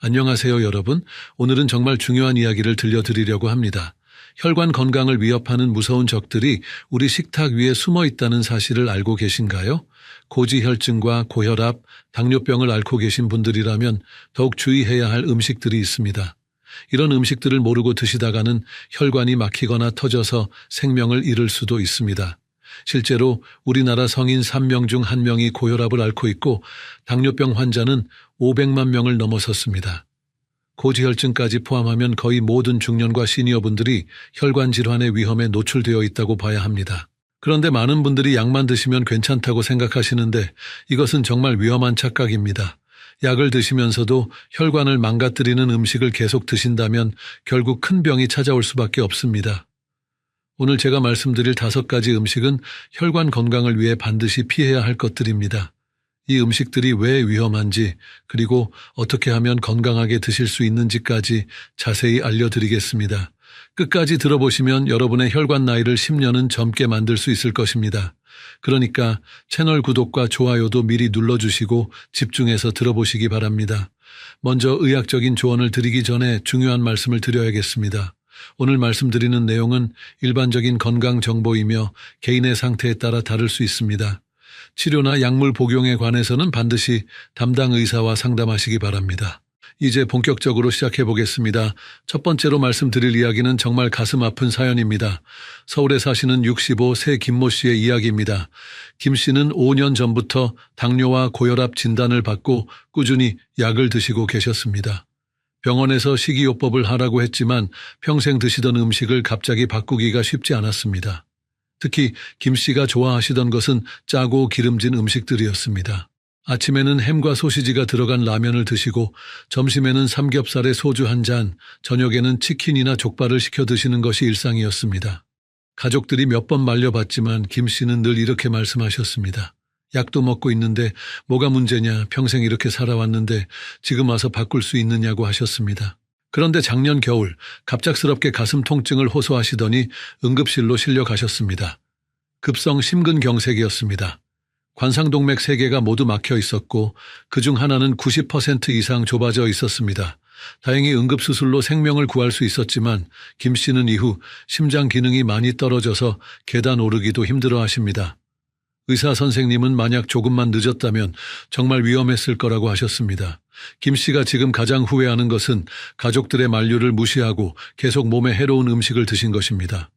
안녕하세요, 여러분. 오늘은 정말 중요한 이야기를 들려드리려고 합니다. 혈관 건강을 위협하는 무서운 적들이 우리 식탁 위에 숨어 있다는 사실을 알고 계신가요? 고지혈증과 고혈압, 당뇨병을 앓고 계신 분들이라면 더욱 주의해야 할 음식들이 있습니다. 이런 음식들을 모르고 드시다가는 혈관이 막히거나 터져서 생명을 잃을 수도 있습니다. 실제로 우리나라 성인 3명 중 1명이 고혈압을 앓고 있고 당뇨병 환자는 500만 명을 넘어섰습니다. 고지혈증까지 포함하면 거의 모든 중년과 시니어분들이 혈관 질환의 위험에 노출되어 있다고 봐야 합니다. 그런데 많은 분들이 약만 드시면 괜찮다고 생각하시는데 이것은 정말 위험한 착각입니다. 약을 드시면서도 혈관을 망가뜨리는 음식을 계속 드신다면 결국 큰 병이 찾아올 수밖에 없습니다. 오늘 제가 말씀드릴 5가지 음식은 혈관 건강을 위해 반드시 피해야 할 것들입니다. 이 음식들이 왜 위험한지, 그리고 어떻게 하면 건강하게 드실 수 있는지까지 자세히 알려드리겠습니다. 끝까지 들어보시면 여러분의 혈관 나이를 10년은 젊게 만들 수 있을 것입니다. 그러니까 채널 구독과 좋아요도 미리 눌러주시고 집중해서 들어보시기 바랍니다. 먼저 의학적인 조언을 드리기 전에 중요한 말씀을 드려야겠습니다. 오늘 말씀드리는 내용은 일반적인 건강 정보이며 개인의 상태에 따라 다를 수 있습니다. 치료나 약물 복용에 관해서는 반드시 담당 의사와 상담하시기 바랍니다. 이제 본격적으로 시작해 보겠습니다. 첫 번째로 말씀드릴 이야기는 정말 가슴 아픈 사연입니다. 서울에 사시는 65세 김모 씨의 이야기입니다. 김 씨는 5년 전부터 당뇨와 고혈압 진단을 받고 꾸준히 약을 드시고 계셨습니다. 병원에서 식이요법을 하라고 했지만 평생 드시던 음식을 갑자기 바꾸기가 쉽지 않았습니다. 특히 김 씨가 좋아하시던 것은 짜고 기름진 음식들이었습니다. 아침에는 햄과 소시지가 들어간 라면을 드시고 점심에는 삼겹살에 소주 한 잔, 저녁에는 치킨이나 족발을 시켜 드시는 것이 일상이었습니다. 가족들이 몇 번 말려봤지만 김 씨는 늘 이렇게 말씀하셨습니다. 약도 먹고 있는데 뭐가 문제냐, 평생 이렇게 살아왔는데 지금 와서 바꿀 수 있느냐고 하셨습니다. 그런데 작년 겨울 갑작스럽게 가슴 통증을 호소하시더니 응급실로 실려 가셨습니다. 급성 심근경색이었습니다. 관상동맥 3개가 모두 막혀 있었고 그중 하나는 90% 이상 좁아져 있었습니다. 다행히 응급수술로 생명을 구할 수 있었지만 김 씨는 이후 심장 기능이 많이 떨어져서 계단 오르기도 힘들어 하십니다. 의사 선생님은 만약 조금만 늦었다면 정말 위험했을 거라고 하셨습니다. 김 씨가 지금 가장 후회하는 것은 가족들의 만류를 무시하고 계속 몸에 해로운 음식을 드신 것입니다.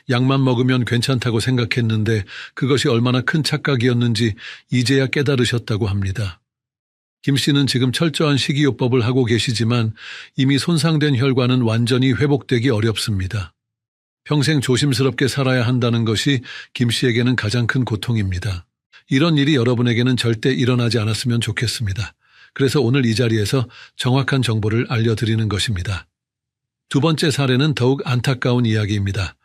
약만 먹으면 괜찮다고 생각했는데 그것이 얼마나 큰 착각이었는지 이제야 깨달으셨다고 합니다. 김 씨는 지금 철저한 식이요법을 하고 계시지만 이미 손상된 혈관은 완전히 회복되기 어렵습니다. 평생 조심스럽게 살아야 한다는 것이 김 씨에게는 가장 큰 고통입니다. 이런 일이 여러분에게는 절대 일어나지 않았으면 좋겠습니다. 그래서 오늘 이 자리에서 정확한 정보를 알려드리는 것입니다. 두 번째 사례는 더욱 안타까운 이야기입니다.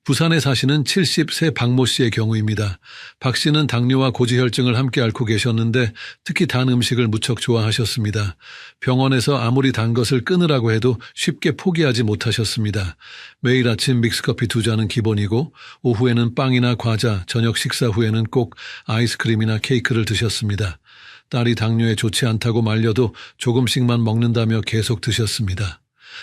부산에 사시는 70세 박모 씨의 경우입니다. 박 씨는 당뇨와 고지혈증을 함께 앓고 계셨는데 특히 단 음식을 무척 좋아하셨습니다. 병원에서 아무리 단 것을 끊으라고 해도 쉽게 포기하지 못하셨습니다. 매일 아침 믹스커피 2잔은 기본이고 오후에는 빵이나 과자, 저녁 식사 후에는 꼭 아이스크림이나 케이크를 드셨습니다. 딸이 당뇨에 좋지 않다고 말려도 조금씩만 먹는다며 계속 드셨습니다.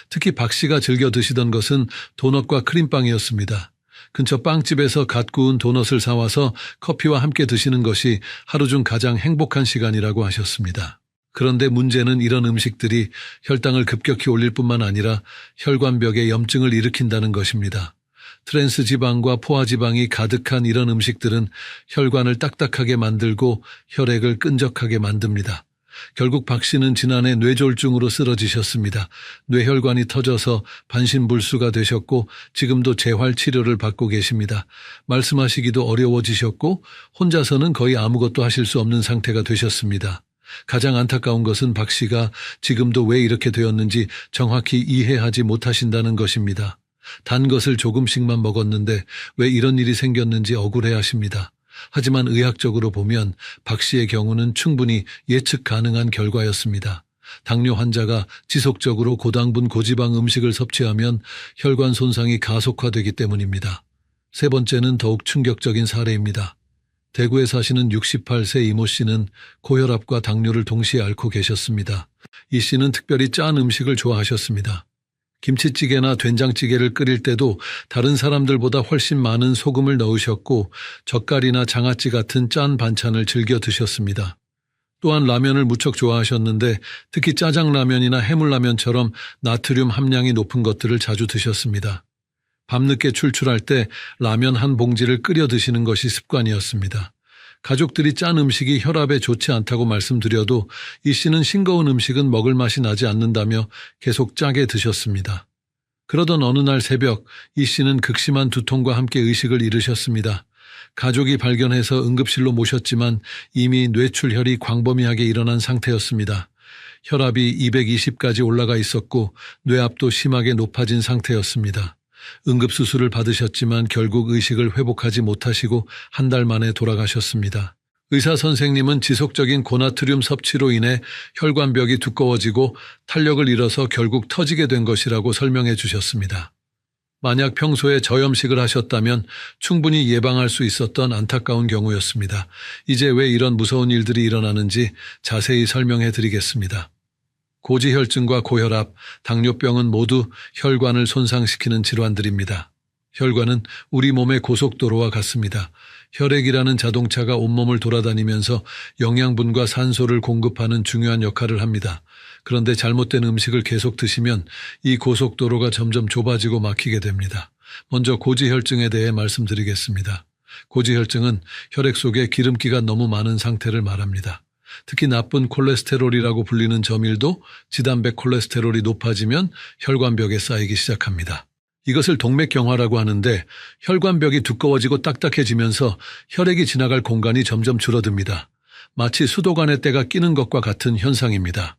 특히 박 씨가 즐겨 드시던 것은 도넛과 크림빵이었습니다. 근처 빵집에서 갓 구운 도넛을 사와서 커피와 함께 드시는 것이 하루 중 가장 행복한 시간이라고 하셨습니다. 그런데 문제는 이런 음식들이 혈당을 급격히 올릴 뿐만 아니라 혈관벽에 염증을 일으킨다는 것입니다. 트랜스 지방과 포화 지방이 가득한 이런 음식들은 혈관을 딱딱하게 만들고 혈액을 끈적하게 만듭니다. 결국 박 씨는 지난해 뇌졸중으로 쓰러지셨습니다. 뇌혈관이 터져서 반신불수가 되셨고 지금도 재활 치료를 받고 계십니다. 말씀하시기도 어려워지셨고 혼자서는 거의 아무것도 하실 수 없는 상태가 되셨습니다. 가장 안타까운 것은 박 씨가 지금도 왜 이렇게 되었는지 정확히 이해하지 못하신다는 것입니다. 단 것을 조금씩만 먹었는데 왜 이런 일이 생겼는지 억울해하십니다. 하지만 의학적으로 보면 박 씨의 경우는 충분히 예측 가능한 결과였습니다. 당뇨 환자가 지속적으로 고당분 고지방 음식을 섭취하면 혈관 손상이 가속화되기 때문입니다. 세 번째는 더욱 충격적인 사례입니다. 대구에 사시는 68세 이모 씨는 고혈압과 당뇨를 동시에 앓고 계셨습니다. 이 씨는 특별히 짠 음식을 좋아하셨습니다. 김치찌개나 된장찌개를 끓일 때도 다른 사람들보다 훨씬 많은 소금을 넣으셨고 젓갈이나 장아찌 같은 짠 반찬을 즐겨 드셨습니다. 또한 라면을 무척 좋아하셨는데 특히 짜장라면이나 해물라면처럼 나트륨 함량이 높은 것들을 자주 드셨습니다. 밤늦게 출출할 때 라면 한 봉지를 끓여 드시는 것이 습관이었습니다. 가족들이 짠 음식이 혈압에 좋지 않다고 말씀드려도 이 씨는 싱거운 음식은 먹을 맛이 나지 않는다며 계속 짜게 드셨습니다. 그러던 어느 날 새벽 이 씨는 극심한 두통과 함께 의식을 잃으셨습니다. 가족이 발견해서 응급실로 모셨지만 이미 뇌출혈이 광범위하게 일어난 상태였습니다. 혈압이 220까지 올라가 있었고 뇌압도 심하게 높아진 상태였습니다. 응급수술을 받으셨지만 결국 의식을 회복하지 못하시고 한 달 만에 돌아가셨습니다. 의사 선생님은 지속적인 고나트륨 섭취로 인해 혈관벽이 두꺼워지고 탄력을 잃어서 결국 터지게 된 것이라고 설명해 주셨습니다. 만약 평소에 저염식을 하셨다면 충분히 예방할 수 있었던 안타까운 경우였습니다. 이제 왜 이런 무서운 일들이 일어나는지 자세히 설명해 드리겠습니다. 고지혈증과 고혈압, 당뇨병은 모두 혈관을 손상시키는 질환들입니다. 혈관은 우리 몸의 고속도로와 같습니다. 혈액이라는 자동차가 온몸을 돌아다니면서 영양분과 산소를 공급하는 중요한 역할을 합니다. 그런데 잘못된 음식을 계속 드시면 이 고속도로가 점점 좁아지고 막히게 됩니다. 먼저 고지혈증에 대해 말씀드리겠습니다. 고지혈증은 혈액 속에 기름기가 너무 많은 상태를 말합니다. 특히 나쁜 콜레스테롤이라고 불리는 저밀도 지단백 콜레스테롤이 높아지면 혈관벽에 쌓이기 시작합니다. 이것을 동맥경화라고 하는데 혈관벽이 두꺼워지고 딱딱해지면서 혈액이 지나갈 공간이 점점 줄어듭니다. 마치 수도관에 때가 끼는 것과 같은 현상입니다.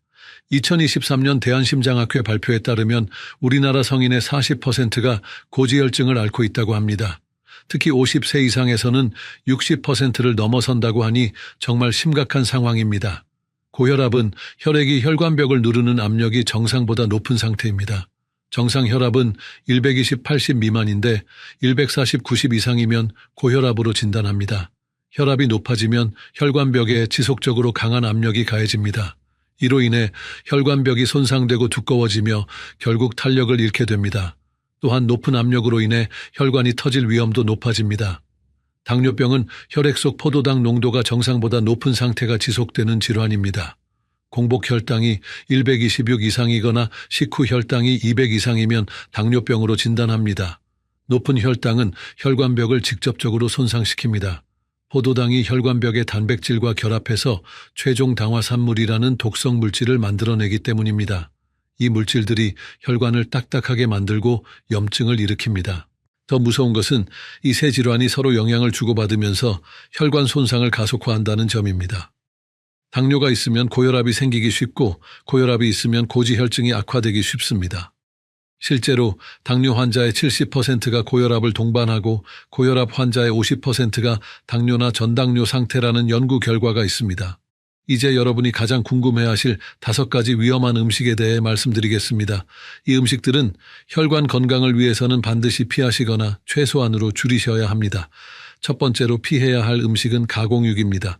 2023년 대한심장학회 발표에 따르면 우리나라 성인의 40%가 고지혈증을 앓고 있다고 합니다. 특히 50세 이상에서는 60%를 넘어선다고 하니 정말 심각한 상황입니다. 고혈압은 혈액이 혈관벽을 누르는 압력이 정상보다 높은 상태입니다. 정상 혈압은 120/80 미만인데 140/90 이상이면 고혈압으로 진단합니다. 혈압이 높아지면 혈관벽에 지속적으로 강한 압력이 가해집니다. 이로 인해 혈관벽이 손상되고 두꺼워지며 결국 탄력을 잃게 됩니다. 또한 높은 압력으로 인해 혈관이 터질 위험도 높아집니다. 당뇨병은 혈액 속 포도당 농도가 정상보다 높은 상태가 지속되는 질환입니다. 공복 혈당이 126 이상이거나 식후 혈당이 200 이상이면 당뇨병으로 진단합니다. 높은 혈당은 혈관벽을 직접적으로 손상시킵니다. 포도당이 혈관벽의 단백질과 결합해서 최종 당화산물이라는 독성 물질을 만들어내기 때문입니다. 이 물질들이 혈관을 딱딱하게 만들고 염증을 일으킵니다. 더 무서운 것은 이 세 질환이 서로 영향을 주고받으면서 혈관 손상을 가속화한다는 점입니다. 당뇨가 있으면 고혈압이 생기기 쉽고 고혈압이 있으면 고지혈증이 악화되기 쉽습니다. 실제로 당뇨 환자의 70%가 고혈압을 동반하고 고혈압 환자의 50%가 당뇨나 전당뇨 상태라는 연구 결과가 있습니다. 이제 여러분이 가장 궁금해하실 5가지 위험한 음식에 대해 말씀드리겠습니다. 이 음식들은 혈관 건강을 위해서는 반드시 피하시거나 최소한으로 줄이셔야 합니다. 첫 번째로 피해야 할 음식은 가공육입니다.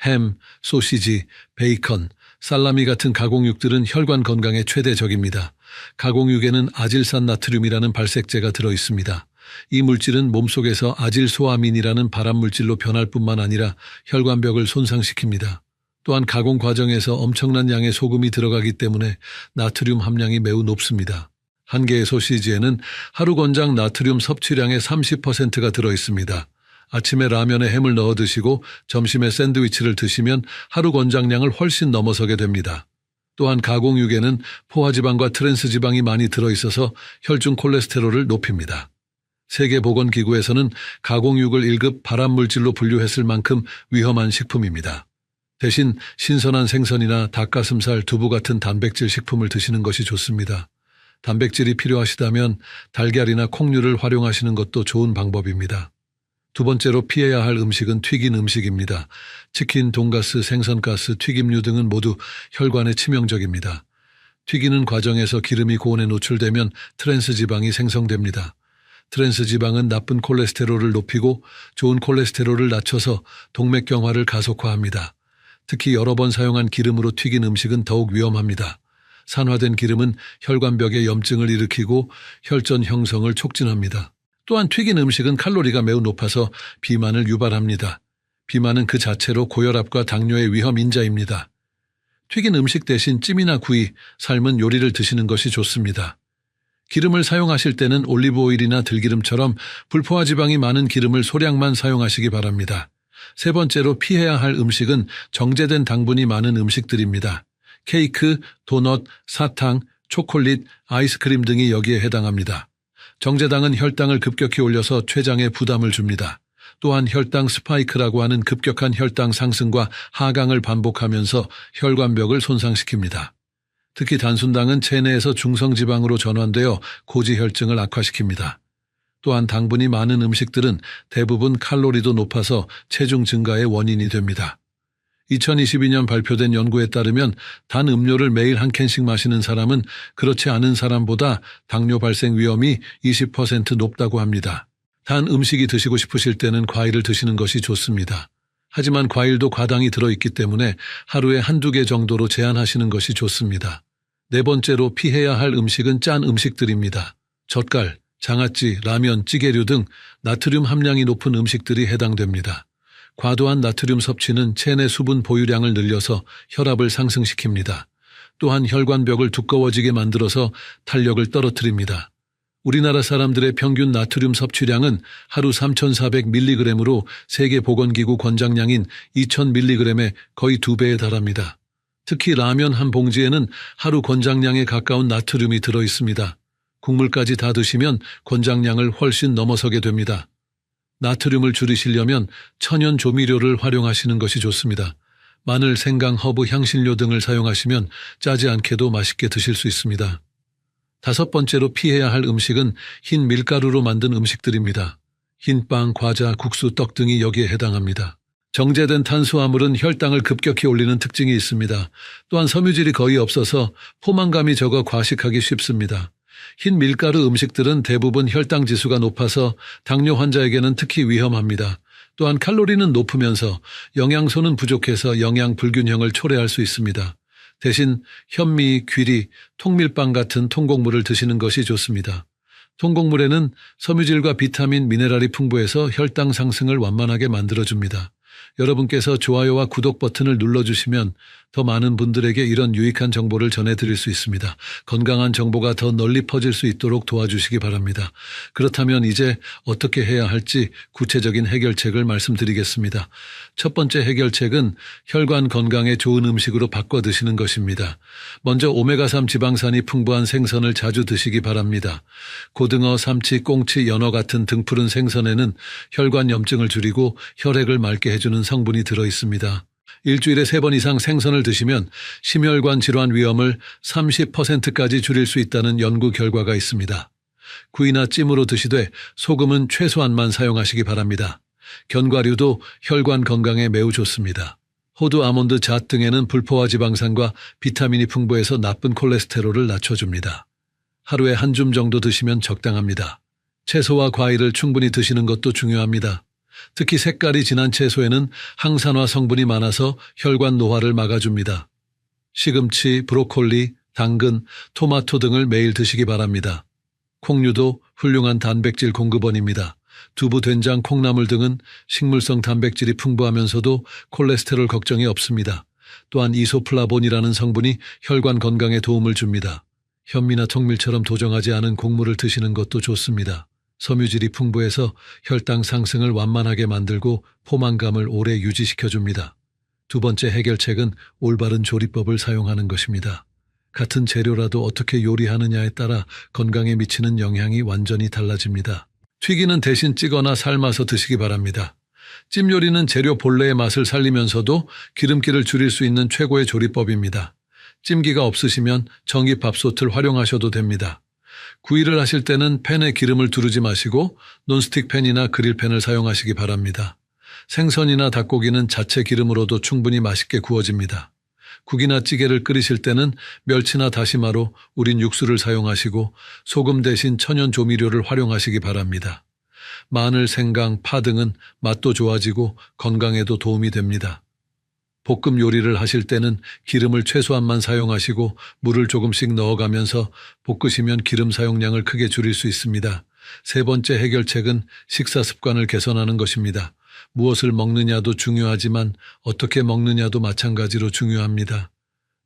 햄, 소시지, 베이컨, 살라미 같은 가공육들은 혈관 건강에 최대적입니다. 가공육에는 아질산 나트륨이라는 발색제가 들어있습니다. 이 물질은 몸속에서 아질소아민이라는 발암물질로 변할 뿐만 아니라 혈관벽을 손상시킵니다. 또한 가공 과정에서 엄청난 양의 소금이 들어가기 때문에 나트륨 함량이 매우 높습니다. 한 개의 소시지에는 하루 권장 나트륨 섭취량의 30%가 들어있습니다. 아침에 라면에 햄을 넣어 드시고 점심에 샌드위치를 드시면 하루 권장량을 훨씬 넘어서게 됩니다. 또한 가공육에는 포화지방과 트랜스지방이 많이 들어있어서 혈중 콜레스테롤을 높입니다. 세계보건기구에서는 가공육을 1급 발암물질로 분류했을 만큼 위험한 식품입니다. 대신 신선한 생선이나 닭가슴살, 두부 같은 단백질 식품을 드시는 것이 좋습니다. 단백질이 필요하시다면 달걀이나 콩류를 활용하시는 것도 좋은 방법입니다. 두 번째로 피해야 할 음식은 튀긴 음식입니다. 치킨, 돈가스, 생선가스, 튀김류 등은 모두 혈관에 치명적입니다. 튀기는 과정에서 기름이 고온에 노출되면 트랜스지방이 생성됩니다. 트랜스지방은 나쁜 콜레스테롤을 높이고 좋은 콜레스테롤을 낮춰서 동맥경화를 가속화합니다. 특히 여러 번 사용한 기름으로 튀긴 음식은 더욱 위험합니다. 산화된 기름은 혈관벽에 염증을 일으키고 혈전 형성을 촉진합니다. 또한 튀긴 음식은 칼로리가 매우 높아서 비만을 유발합니다. 비만은 그 자체로 고혈압과 당뇨의 위험 인자입니다. 튀긴 음식 대신 찜이나 구이, 삶은 요리를 드시는 것이 좋습니다. 기름을 사용하실 때는 올리브 오일이나 들기름처럼 불포화 지방이 많은 기름을 소량만 사용하시기 바랍니다. 세 번째로 피해야 할 음식은 정제된 당분이 많은 음식들입니다. 케이크, 도넛, 사탕, 초콜릿, 아이스크림 등이 여기에 해당합니다. 정제당은 혈당을 급격히 올려서 췌장에 부담을 줍니다. 또한 혈당 스파이크라고 하는 급격한 혈당 상승과 하강을 반복하면서 혈관벽을 손상시킵니다. 특히 단순당은 체내에서 중성지방으로 전환되어 고지혈증을 악화시킵니다. 또한 당분이 많은 음식들은 대부분 칼로리도 높아서 체중 증가의 원인이 됩니다. 2022년 발표된 연구에 따르면 단 음료를 매일 한 캔씩 마시는 사람은 그렇지 않은 사람보다 당뇨 발생 위험이 20% 높다고 합니다. 단 음식이 드시고 싶으실 때는 과일을 드시는 것이 좋습니다. 하지만 과일도 과당이 들어있기 때문에 하루에 한두 개 정도로 제한하시는 것이 좋습니다. 네 번째로 피해야 할 음식은 짠 음식들입니다. 젓갈, 장아찌, 라면, 찌개류 등 나트륨 함량이 높은 음식들이 해당됩니다. 과도한 나트륨 섭취는 체내 수분 보유량을 늘려서 혈압을 상승시킵니다. 또한 혈관벽을 두꺼워지게 만들어서 탄력을 떨어뜨립니다. 우리나라 사람들의 평균 나트륨 섭취량은 하루 3,400mg으로 세계보건기구 권장량인 2,000mg의 거의 2배에 달합니다. 특히 라면 한 봉지에는 하루 권장량에 가까운 나트륨이 들어있습니다. 국물까지 다 드시면 권장량을 훨씬 넘어서게 됩니다. 나트륨을 줄이시려면 천연 조미료를 활용하시는 것이 좋습니다. 마늘, 생강, 허브, 향신료 등을 사용하시면 짜지 않게도 맛있게 드실 수 있습니다. 다섯 번째로 피해야 할 음식은 흰 밀가루로 만든 음식들입니다. 흰빵, 과자, 국수, 떡 등이 여기에 해당합니다. 정제된 탄수화물은 혈당을 급격히 올리는 특징이 있습니다. 또한 섬유질이 거의 없어서 포만감이 적어 과식하기 쉽습니다. 흰 밀가루 음식들은 대부분 혈당 지수가 높아서 당뇨 환자에게는 특히 위험합니다. 또한 칼로리는 높으면서 영양소는 부족해서 영양 불균형을 초래할 수 있습니다. 대신 현미, 귀리, 통밀빵 같은 통곡물을 드시는 것이 좋습니다. 통곡물에는 섬유질과 비타민, 미네랄이 풍부해서 혈당 상승을 완만하게 만들어줍니다. 여러분께서 좋아요와 구독 버튼을 눌러주시면 더 많은 분들에게 이런 유익한 정보를 전해드릴 수 있습니다. 건강한 정보가 더 널리 퍼질 수 있도록 도와주시기 바랍니다. 그렇다면 이제 어떻게 해야 할지 구체적인 해결책을 말씀드리겠습니다. 첫 번째 해결책은 혈관 건강에 좋은 음식으로 바꿔 드시는 것입니다. 먼저 오메가3 지방산이 풍부한 생선을 자주 드시기 바랍니다. 고등어, 삼치, 꽁치, 연어 같은 등푸른 생선에는 혈관 염증을 줄이고 혈액을 맑게 해주는 성분이 들어있습니다. 일주일에 3번 이상 생선을 드시면 심혈관 질환 위험을 30%까지 줄일 수 있다는 연구 결과가 있습니다. 구이나 찜으로 드시되 소금은 최소한만 사용하시기 바랍니다. 견과류도 혈관 건강에 매우 좋습니다. 호두, 아몬드, 잣 등에는 불포화 지방산과 비타민이 풍부해서 나쁜 콜레스테롤을 낮춰줍니다. 하루에 한 줌 정도 드시면 적당합니다. 채소와 과일을 충분히 드시는 것도 중요합니다. 특히 색깔이 진한 채소에는 항산화 성분이 많아서 혈관 노화를 막아줍니다. 시금치, 브로콜리, 당근, 토마토 등을 매일 드시기 바랍니다. 콩류도 훌륭한 단백질 공급원입니다. 두부, 된장, 콩나물 등은 식물성 단백질이 풍부하면서도 콜레스테롤 걱정이 없습니다. 또한 이소플라본이라는 성분이 혈관 건강에 도움을 줍니다. 현미나 통밀처럼 도정하지 않은 곡물을 드시는 것도 좋습니다. 섬유질이 풍부해서 혈당 상승을 완만하게 만들고 포만감을 오래 유지시켜줍니다. 두 번째 해결책은 올바른 조리법을 사용하는 것입니다. 같은 재료라도 어떻게 요리하느냐에 따라 건강에 미치는 영향이 완전히 달라집니다. 튀기는 대신 찌거나 삶아서 드시기 바랍니다. 찜 요리는 재료 본래의 맛을 살리면서도 기름기를 줄일 수 있는 최고의 조리법입니다. 찜기가 없으시면 전기밥솥을 활용하셔도 됩니다. 구이를 하실 때는 팬에 기름을 두르지 마시고 논스틱 팬이나 그릴팬을 사용하시기 바랍니다. 생선이나 닭고기는 자체 기름으로도 충분히 맛있게 구워집니다. 국이나 찌개를 끓이실 때는 멸치나 다시마로 우린 육수를 사용하시고 소금 대신 천연 조미료를 활용하시기 바랍니다. 마늘, 생강, 파 등은 맛도 좋아지고 건강에도 도움이 됩니다. 볶음 요리를 하실 때는 기름을 최소한만 사용하시고 물을 조금씩 넣어가면서 볶으시면 기름 사용량을 크게 줄일 수 있습니다. 세 번째 해결책은 식사 습관을 개선하는 것입니다. 무엇을 먹느냐도 중요하지만 어떻게 먹느냐도 마찬가지로 중요합니다.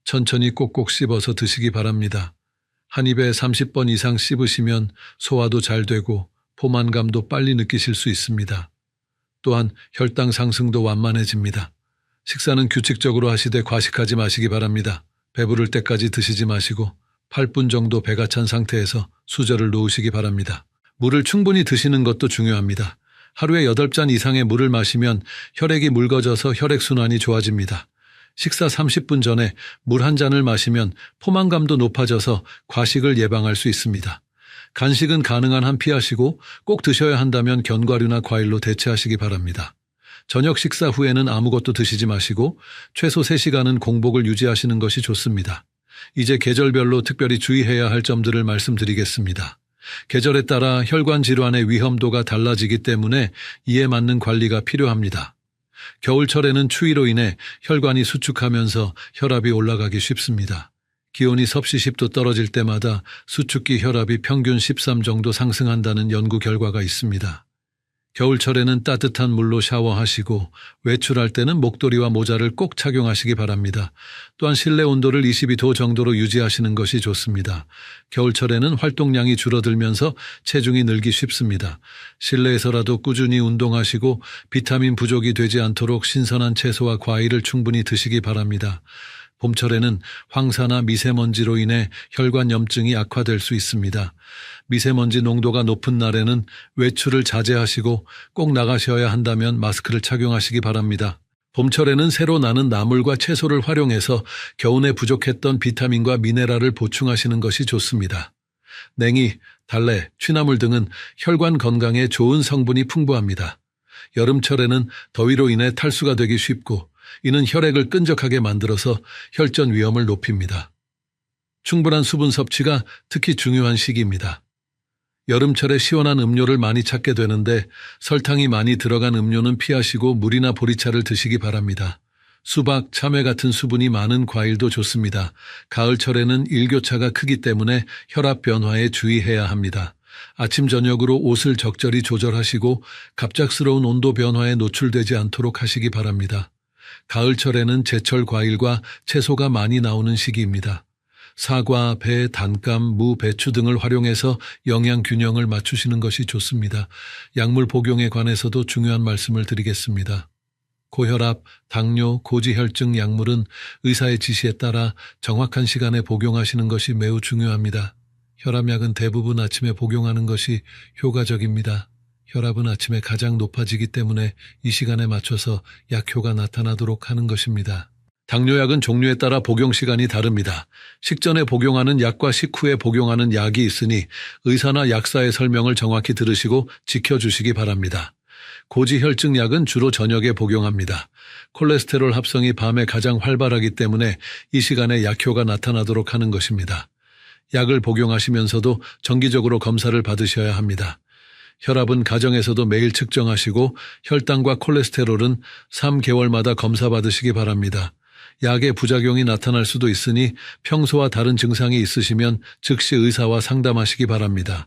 천천히 꼭꼭 씹어서 드시기 바랍니다. 한 입에 30번 이상 씹으시면 소화도 잘 되고 포만감도 빨리 느끼실 수 있습니다. 또한 혈당 상승도 완만해집니다. 식사는 규칙적으로 하시되 과식하지 마시기 바랍니다. 배부를 때까지 드시지 마시고 8분 정도 배가 찬 상태에서 수저를 놓으시기 바랍니다. 물을 충분히 드시는 것도 중요합니다. 하루에 8잔 이상의 물을 마시면 혈액이 묽어져서 혈액순환이 좋아집니다. 식사 30분 전에 물 한 잔을 마시면 포만감도 높아져서 과식을 예방할 수 있습니다. 간식은 가능한 한 피하시고 꼭 드셔야 한다면 견과류나 과일로 대체하시기 바랍니다. 저녁 식사 후에는 아무것도 드시지 마시고 최소 3시간은 공복을 유지하시는 것이 좋습니다. 이제 계절별로 특별히 주의해야 할 점들을 말씀드리겠습니다. 계절에 따라 혈관 질환의 위험도가 달라지기 때문에 이에 맞는 관리가 필요합니다. 겨울철에는 추위로 인해 혈관이 수축하면서 혈압이 올라가기 쉽습니다. 기온이 섭씨 10도 떨어질 때마다 수축기 혈압이 평균 13 정도 상승한다는 연구 결과가 있습니다. 겨울철에는 따뜻한 물로 샤워하시고 외출할 때는 목도리와 모자를 꼭 착용하시기 바랍니다. 또한 실내 온도를 22도 정도로 유지하시는 것이 좋습니다. 겨울철에는 활동량이 줄어들면서 체중이 늘기 쉽습니다. 실내에서라도 꾸준히 운동하시고 비타민 부족이 되지 않도록 신선한 채소와 과일을 충분히 드시기 바랍니다. 봄철에는 황사나 미세먼지로 인해 혈관 염증이 악화될 수 있습니다. 미세먼지 농도가 높은 날에는 외출을 자제하시고 꼭 나가셔야 한다면 마스크를 착용하시기 바랍니다. 봄철에는 새로 나는 나물과 채소를 활용해서 겨우내 부족했던 비타민과 미네랄을 보충하시는 것이 좋습니다. 냉이, 달래, 취나물 등은 혈관 건강에 좋은 성분이 풍부합니다. 여름철에는 더위로 인해 탈수가 되기 쉽고 이는 혈액을 끈적하게 만들어서 혈전 위험을 높입니다. 충분한 수분 섭취가 특히 중요한 시기입니다. 여름철에 시원한 음료를 많이 찾게 되는데 설탕이 많이 들어간 음료는 피하시고 물이나 보리차를 드시기 바랍니다. 수박, 참외 같은 수분이 많은 과일도 좋습니다. 가을철에는 일교차가 크기 때문에 혈압 변화에 주의해야 합니다. 아침 저녁으로 옷을 적절히 조절하시고 갑작스러운 온도 변화에 노출되지 않도록 하시기 바랍니다. 가을철에는 제철 과일과 채소가 많이 나오는 시기입니다. 사과, 배, 단감, 무, 배추 등을 활용해서 영양 균형을 맞추시는 것이 좋습니다. 약물 복용에 관해서도 중요한 말씀을 드리겠습니다. 고혈압, 당뇨, 고지혈증 약물은 의사의 지시에 따라 정확한 시간에 복용하시는 것이 매우 중요합니다. 혈압약은 대부분 아침에 복용하는 것이 효과적입니다. 혈압은 아침에 가장 높아지기 때문에 이 시간에 맞춰서 약효가 나타나도록 하는 것입니다. 당뇨약은 종류에 따라 복용 시간이 다릅니다. 식전에 복용하는 약과 식후에 복용하는 약이 있으니 의사나 약사의 설명을 정확히 들으시고 지켜주시기 바랍니다. 고지혈증 약은 주로 저녁에 복용합니다. 콜레스테롤 합성이 밤에 가장 활발하기 때문에 이 시간에 약효가 나타나도록 하는 것입니다. 약을 복용하시면서도 정기적으로 검사를 받으셔야 합니다. 혈압은 가정에서도 매일 측정하시고 혈당과 콜레스테롤은 3개월마다 검사 받으시기 바랍니다. 약의 부작용이 나타날 수도 있으니 평소와 다른 증상이 있으시면 즉시 의사와 상담하시기 바랍니다.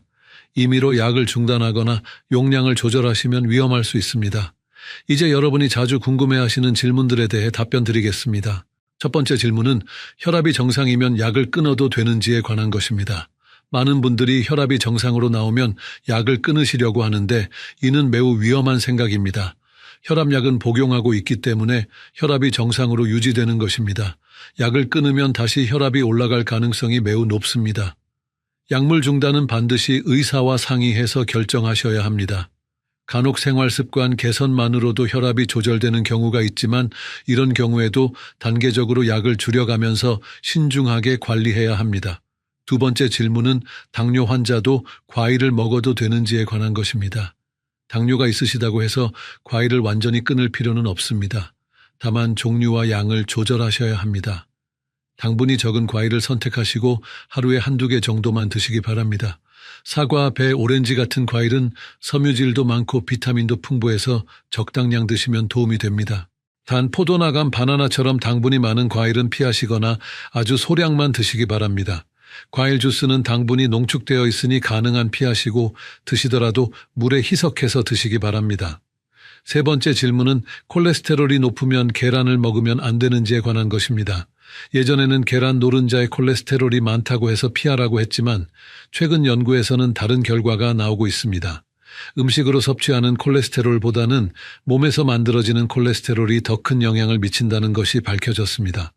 임의로 약을 중단하거나 용량을 조절하시면 위험할 수 있습니다. 이제 여러분이 자주 궁금해하시는 질문들에 대해 답변 드리겠습니다. 첫 번째 질문은 혈압이 정상이면 약을 끊어도 되는지에 관한 것입니다. 많은 분들이 혈압이 정상으로 나오면 약을 끊으시려고 하는데 이는 매우 위험한 생각입니다. 혈압약은 복용하고 있기 때문에 혈압이 정상으로 유지되는 것입니다. 약을 끊으면 다시 혈압이 올라갈 가능성이 매우 높습니다. 약물 중단은 반드시 의사와 상의해서 결정하셔야 합니다. 간혹 생활습관 개선만으로도 혈압이 조절되는 경우가 있지만 이런 경우에도 단계적으로 약을 줄여가면서 신중하게 관리해야 합니다. 두 번째 질문은 당뇨 환자도 과일을 먹어도 되는지에 관한 것입니다. 당뇨가 있으시다고 해서 과일을 완전히 끊을 필요는 없습니다. 다만 종류와 양을 조절하셔야 합니다. 당분이 적은 과일을 선택하시고 하루에 한두 개 정도만 드시기 바랍니다. 사과, 배, 오렌지 같은 과일은 섬유질도 많고 비타민도 풍부해서 적당량 드시면 도움이 됩니다. 단 포도나 감, 바나나처럼 당분이 많은 과일은 피하시거나 아주 소량만 드시기 바랍니다. 과일 주스는 당분이 농축되어 있으니 가능한 피하시고 드시더라도 물에 희석해서 드시기 바랍니다. 세 번째 질문은 콜레스테롤이 높으면 계란을 먹으면 안 되는지에 관한 것입니다. 예전에는 계란 노른자에 콜레스테롤이 많다고 해서 피하라고 했지만 최근 연구에서는 다른 결과가 나오고 있습니다. 음식으로 섭취하는 콜레스테롤보다는 몸에서 만들어지는 콜레스테롤이 더 큰 영향을 미친다는 것이 밝혀졌습니다.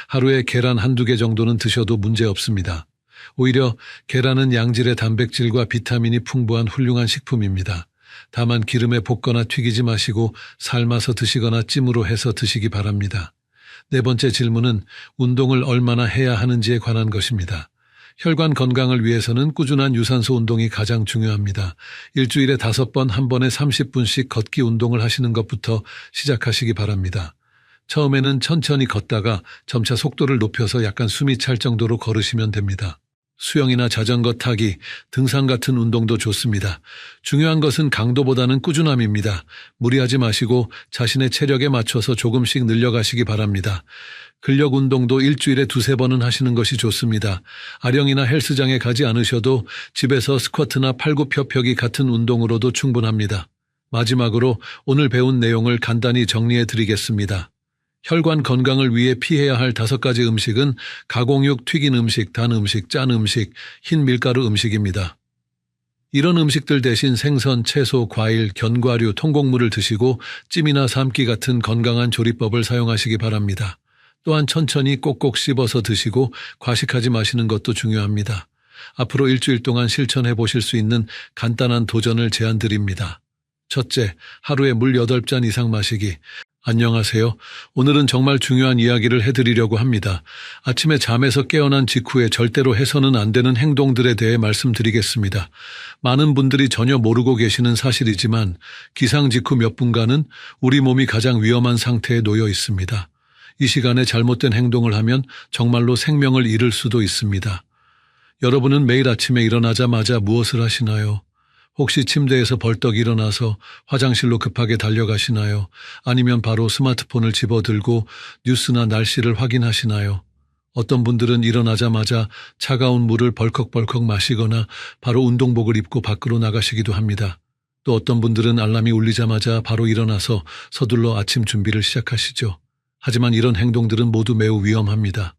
하루에 계란 한두 개 정도는 드셔도 문제 없습니다. 오히려 계란은 양질의 단백질과 비타민이 풍부한 훌륭한 식품입니다. 다만 기름에 볶거나 튀기지 마시고 삶아서 드시거나 찜으로 해서 드시기 바랍니다. 네 번째 질문은 운동을 얼마나 해야 하는지에 관한 것입니다. 혈관 건강을 위해서는 꾸준한 유산소 운동이 가장 중요합니다. 일주일에 5번, 한 번에 30분씩 걷기 운동을 하시는 것부터 시작하시기 바랍니다. 처음에는 천천히 걷다가 점차 속도를 높여서 약간 숨이 찰 정도로 걸으시면 됩니다. 수영이나 자전거 타기, 등산 같은 운동도 좋습니다. 중요한 것은 강도보다는 꾸준함입니다. 무리하지 마시고 자신의 체력에 맞춰서 조금씩 늘려가시기 바랍니다. 근력 운동도 일주일에 2-3번은 하시는 것이 좋습니다. 아령이나 헬스장에 가지 않으셔도 집에서 스쿼트나 팔굽혀펴기 같은 운동으로도 충분합니다. 마지막으로 오늘 배운 내용을 간단히 정리해 드리겠습니다. 혈관 건강을 위해 피해야 할 5가지 음식은 가공육, 튀긴 음식, 단 음식, 짠 음식, 흰 밀가루 음식입니다. 이런 음식들 대신 생선, 채소, 과일, 견과류, 통곡물을 드시고 찜이나 삶기 같은 건강한 조리법을 사용하시기 바랍니다. 또한 천천히 꼭꼭 씹어서 드시고 과식하지 마시는 것도 중요합니다. 앞으로 일주일 동안 실천해 보실 수 있는 간단한 도전을 제안드립니다. 첫째, 하루에 물 8잔 이상 마시기. 안녕하세요. 오늘은 정말 중요한 이야기를 해드리려고 합니다. 아침에 잠에서 깨어난 직후에 절대로 해서는 안 되는 행동들에 대해 말씀드리겠습니다. 많은 분들이 전혀 모르고 계시는 사실이지만 기상 직후 몇 분간은 우리 몸이 가장 위험한 상태에 놓여 있습니다. 이 시간에 잘못된 행동을 하면 정말로 생명을 잃을 수도 있습니다. 여러분은 매일 아침에 일어나자마자 무엇을 하시나요? 혹시 침대에서 벌떡 일어나서 화장실로 급하게 달려가시나요? 아니면 바로 스마트폰을 집어들고 뉴스나 날씨를 확인하시나요? 어떤 분들은 일어나자마자 차가운 물을 벌컥벌컥 마시거나 바로 운동복을 입고 밖으로 나가시기도 합니다. 또 어떤 분들은 알람이 울리자마자 바로 일어나서 서둘러 아침 준비를 시작하시죠. 하지만 이런 행동들은 모두 매우 위험합니다.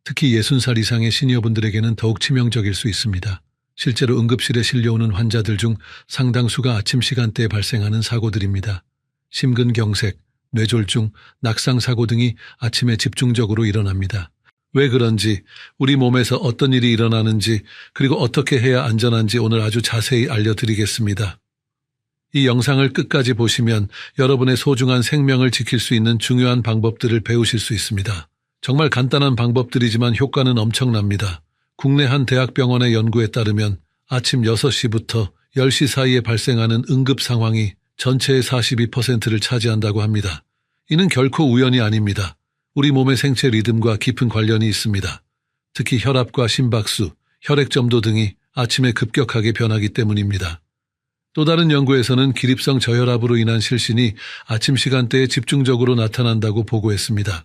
특히 60살 이상의 시니어분들에게는 더욱 치명적일 수 있습니다. 실제로 응급실에 실려오는 환자들 중 상당수가 아침 시간대에 발생하는 사고들입니다. 심근경색, 뇌졸중, 낙상사고 등이 아침에 집중적으로 일어납니다. 왜 그런지, 우리 몸에서 어떤 일이 일어나는지, 그리고 어떻게 해야 안전한지 오늘 아주 자세히 알려드리겠습니다. 이 영상을 끝까지 보시면 여러분의 소중한 생명을 지킬 수 있는 중요한 방법들을 배우실 수 있습니다. 정말 간단한 방법들이지만 효과는 엄청납니다. 국내 한 대학병원의 연구에 따르면 아침 6시부터 10시 사이에 발생하는 응급 상황이 전체의 42%를 차지한다고 합니다. 이는 결코 우연이 아닙니다. 우리 몸의 생체 리듬과 깊은 관련이 있습니다. 특히 혈압과 심박수, 혈액점도 등이 아침에 급격하게 변하기 때문입니다. 또 다른 연구에서는 기립성 저혈압으로 인한 실신이 아침 시간대에 집중적으로 나타난다고 보고했습니다.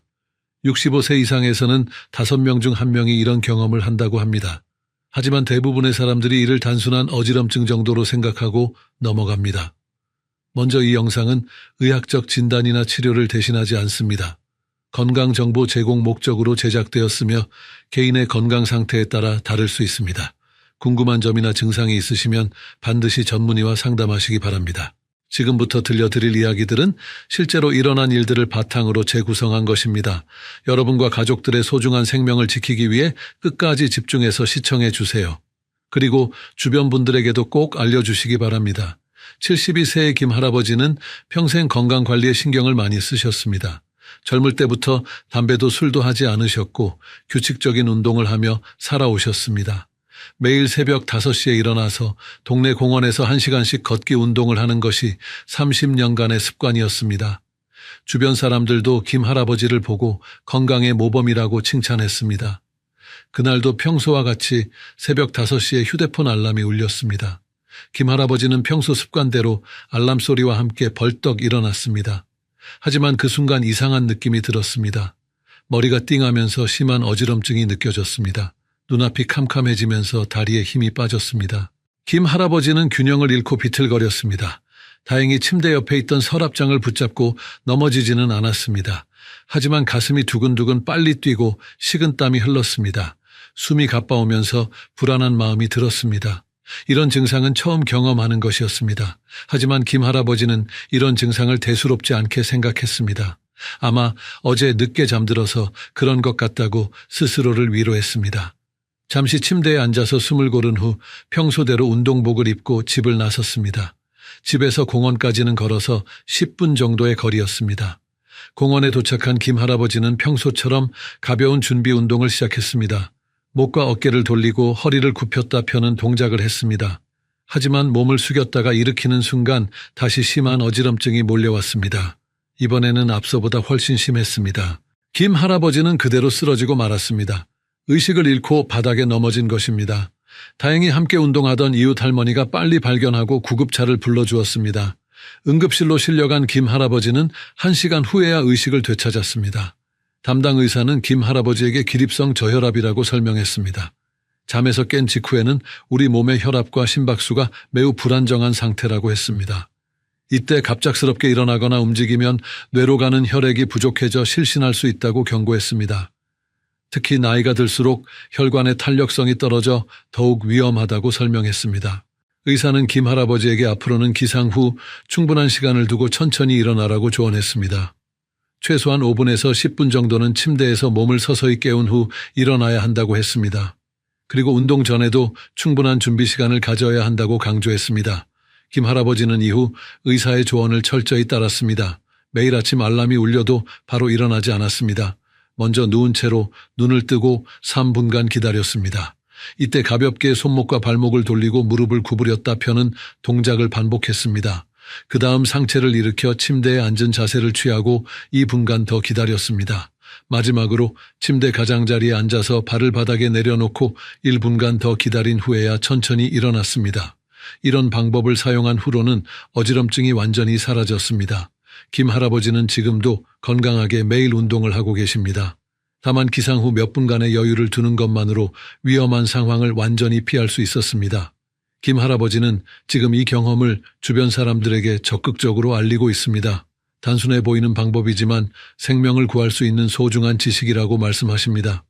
65세 이상에서는 5명 중 1명이 이런 경험을 한다고 합니다. 하지만 대부분의 사람들이 이를 단순한 어지럼증 정도로 생각하고 넘어갑니다. 먼저 이 영상은 의학적 진단이나 치료를 대신하지 않습니다. 건강정보 제공 목적으로 제작되었으며 개인의 건강 상태에 따라 다를 수 있습니다. 궁금한 점이나 증상이 있으시면 반드시 전문의와 상담하시기 바랍니다. 지금부터 들려드릴 이야기들은 실제로 일어난 일들을 바탕으로 재구성한 것입니다. 여러분과 가족들의 소중한 생명을 지키기 위해 끝까지 집중해서 시청해 주세요. 그리고 주변 분들에게도 꼭 알려주시기 바랍니다. 72세의 김 할아버지는 평생 건강관리에 신경을 많이 쓰셨습니다. 젊을 때부터 담배도 술도 하지 않으셨고 규칙적인 운동을 하며 살아오셨습니다. 매일 새벽 5시에 일어나서 동네 공원에서 1시간씩 걷기 운동을 하는 것이 30년간의 습관이었습니다. 주변 사람들도 김 할아버지를 보고 건강의 모범이라고 칭찬했습니다. 그날도 평소와 같이 새벽 5시에 휴대폰 알람이 울렸습니다. 김 할아버지는 평소 습관대로 알람 소리와 함께 벌떡 일어났습니다. 하지만 그 순간 이상한 느낌이 들었습니다. 머리가 띵하면서 심한 어지럼증이 느껴졌습니다. 눈앞이 캄캄해지면서 다리에 힘이 빠졌습니다. 김 할아버지는 균형을 잃고 비틀거렸습니다. 다행히 침대 옆에 있던 서랍장을 붙잡고 넘어지지는 않았습니다. 하지만 가슴이 두근두근 빨리 뛰고 식은땀이 흘렀습니다. 숨이 가빠오면서 불안한 마음이 들었습니다. 이런 증상은 처음 경험하는 것이었습니다. 하지만 김 할아버지는 이런 증상을 대수롭지 않게 생각했습니다. 아마 어제 늦게 잠들어서 그런 것 같다고 스스로를 위로했습니다. 잠시 침대에 앉아서 숨을 고른 후 평소대로 운동복을 입고 집을 나섰습니다. 집에서 공원까지는 걸어서 10분 정도의 거리였습니다. 공원에 도착한 김 할아버지는 평소처럼 가벼운 준비 운동을 시작했습니다. 목과 어깨를 돌리고 허리를 굽혔다 펴는 동작을 했습니다. 하지만 몸을 숙였다가 일으키는 순간 다시 심한 어지럼증이 몰려왔습니다. 이번에는 앞서보다 훨씬 심했습니다. 김 할아버지는 그대로 쓰러지고 말았습니다. 의식을 잃고 바닥에 넘어진 것입니다. 다행히 함께 운동하던 이웃 할머니가 빨리 발견하고 구급차를 불러주었습니다. 응급실로 실려간 김 할아버지는 1시간 후에야 의식을 되찾았습니다. 담당 의사는 김 할아버지에게 기립성 저혈압이라고 설명했습니다. 잠에서 깬 직후에는 우리 몸의 혈압과 심박수가 매우 불안정한 상태라고 했습니다. 이때 갑작스럽게 일어나거나 움직이면 뇌로 가는 혈액이 부족해져 실신할 수 있다고 경고했습니다. 특히 나이가 들수록 혈관의 탄력성이 떨어져 더욱 위험하다고 설명했습니다. 의사는 김 할아버지에게 앞으로는 기상 후 충분한 시간을 두고 천천히 일어나라고 조언했습니다. 최소한 5분에서 10분 정도는 침대에서 몸을 서서히 깨운 후 일어나야 한다고 했습니다. 그리고 운동 전에도 충분한 준비 시간을 가져야 한다고 강조했습니다. 김 할아버지는 이후 의사의 조언을 철저히 따랐습니다. 매일 아침 알람이 울려도 바로 일어나지 않았습니다. 먼저 누운 채로 눈을 뜨고 3분간 기다렸습니다. 이때 가볍게 손목과 발목을 돌리고 무릎을 구부렸다 펴는 동작을 반복했습니다. 그 다음 상체를 일으켜 침대에 앉은 자세를 취하고 2분간 더 기다렸습니다. 마지막으로 침대 가장자리에 앉아서 발을 바닥에 내려놓고 1분간 더 기다린 후에야 천천히 일어났습니다. 이런 방법을 사용한 후로는 어지럼증이 완전히 사라졌습니다. 김 할아버지는 지금도 건강하게 매일 운동을 하고 계십니다. 다만 기상 후 몇 분간의 여유를 두는 것만으로 위험한 상황을 완전히 피할 수 있었습니다. 김 할아버지는 지금 이 경험을 주변 사람들에게 적극적으로 알리고 있습니다. 단순해 보이는 방법이지만 생명을 구할 수 있는 소중한 지식이라고 말씀하십니다.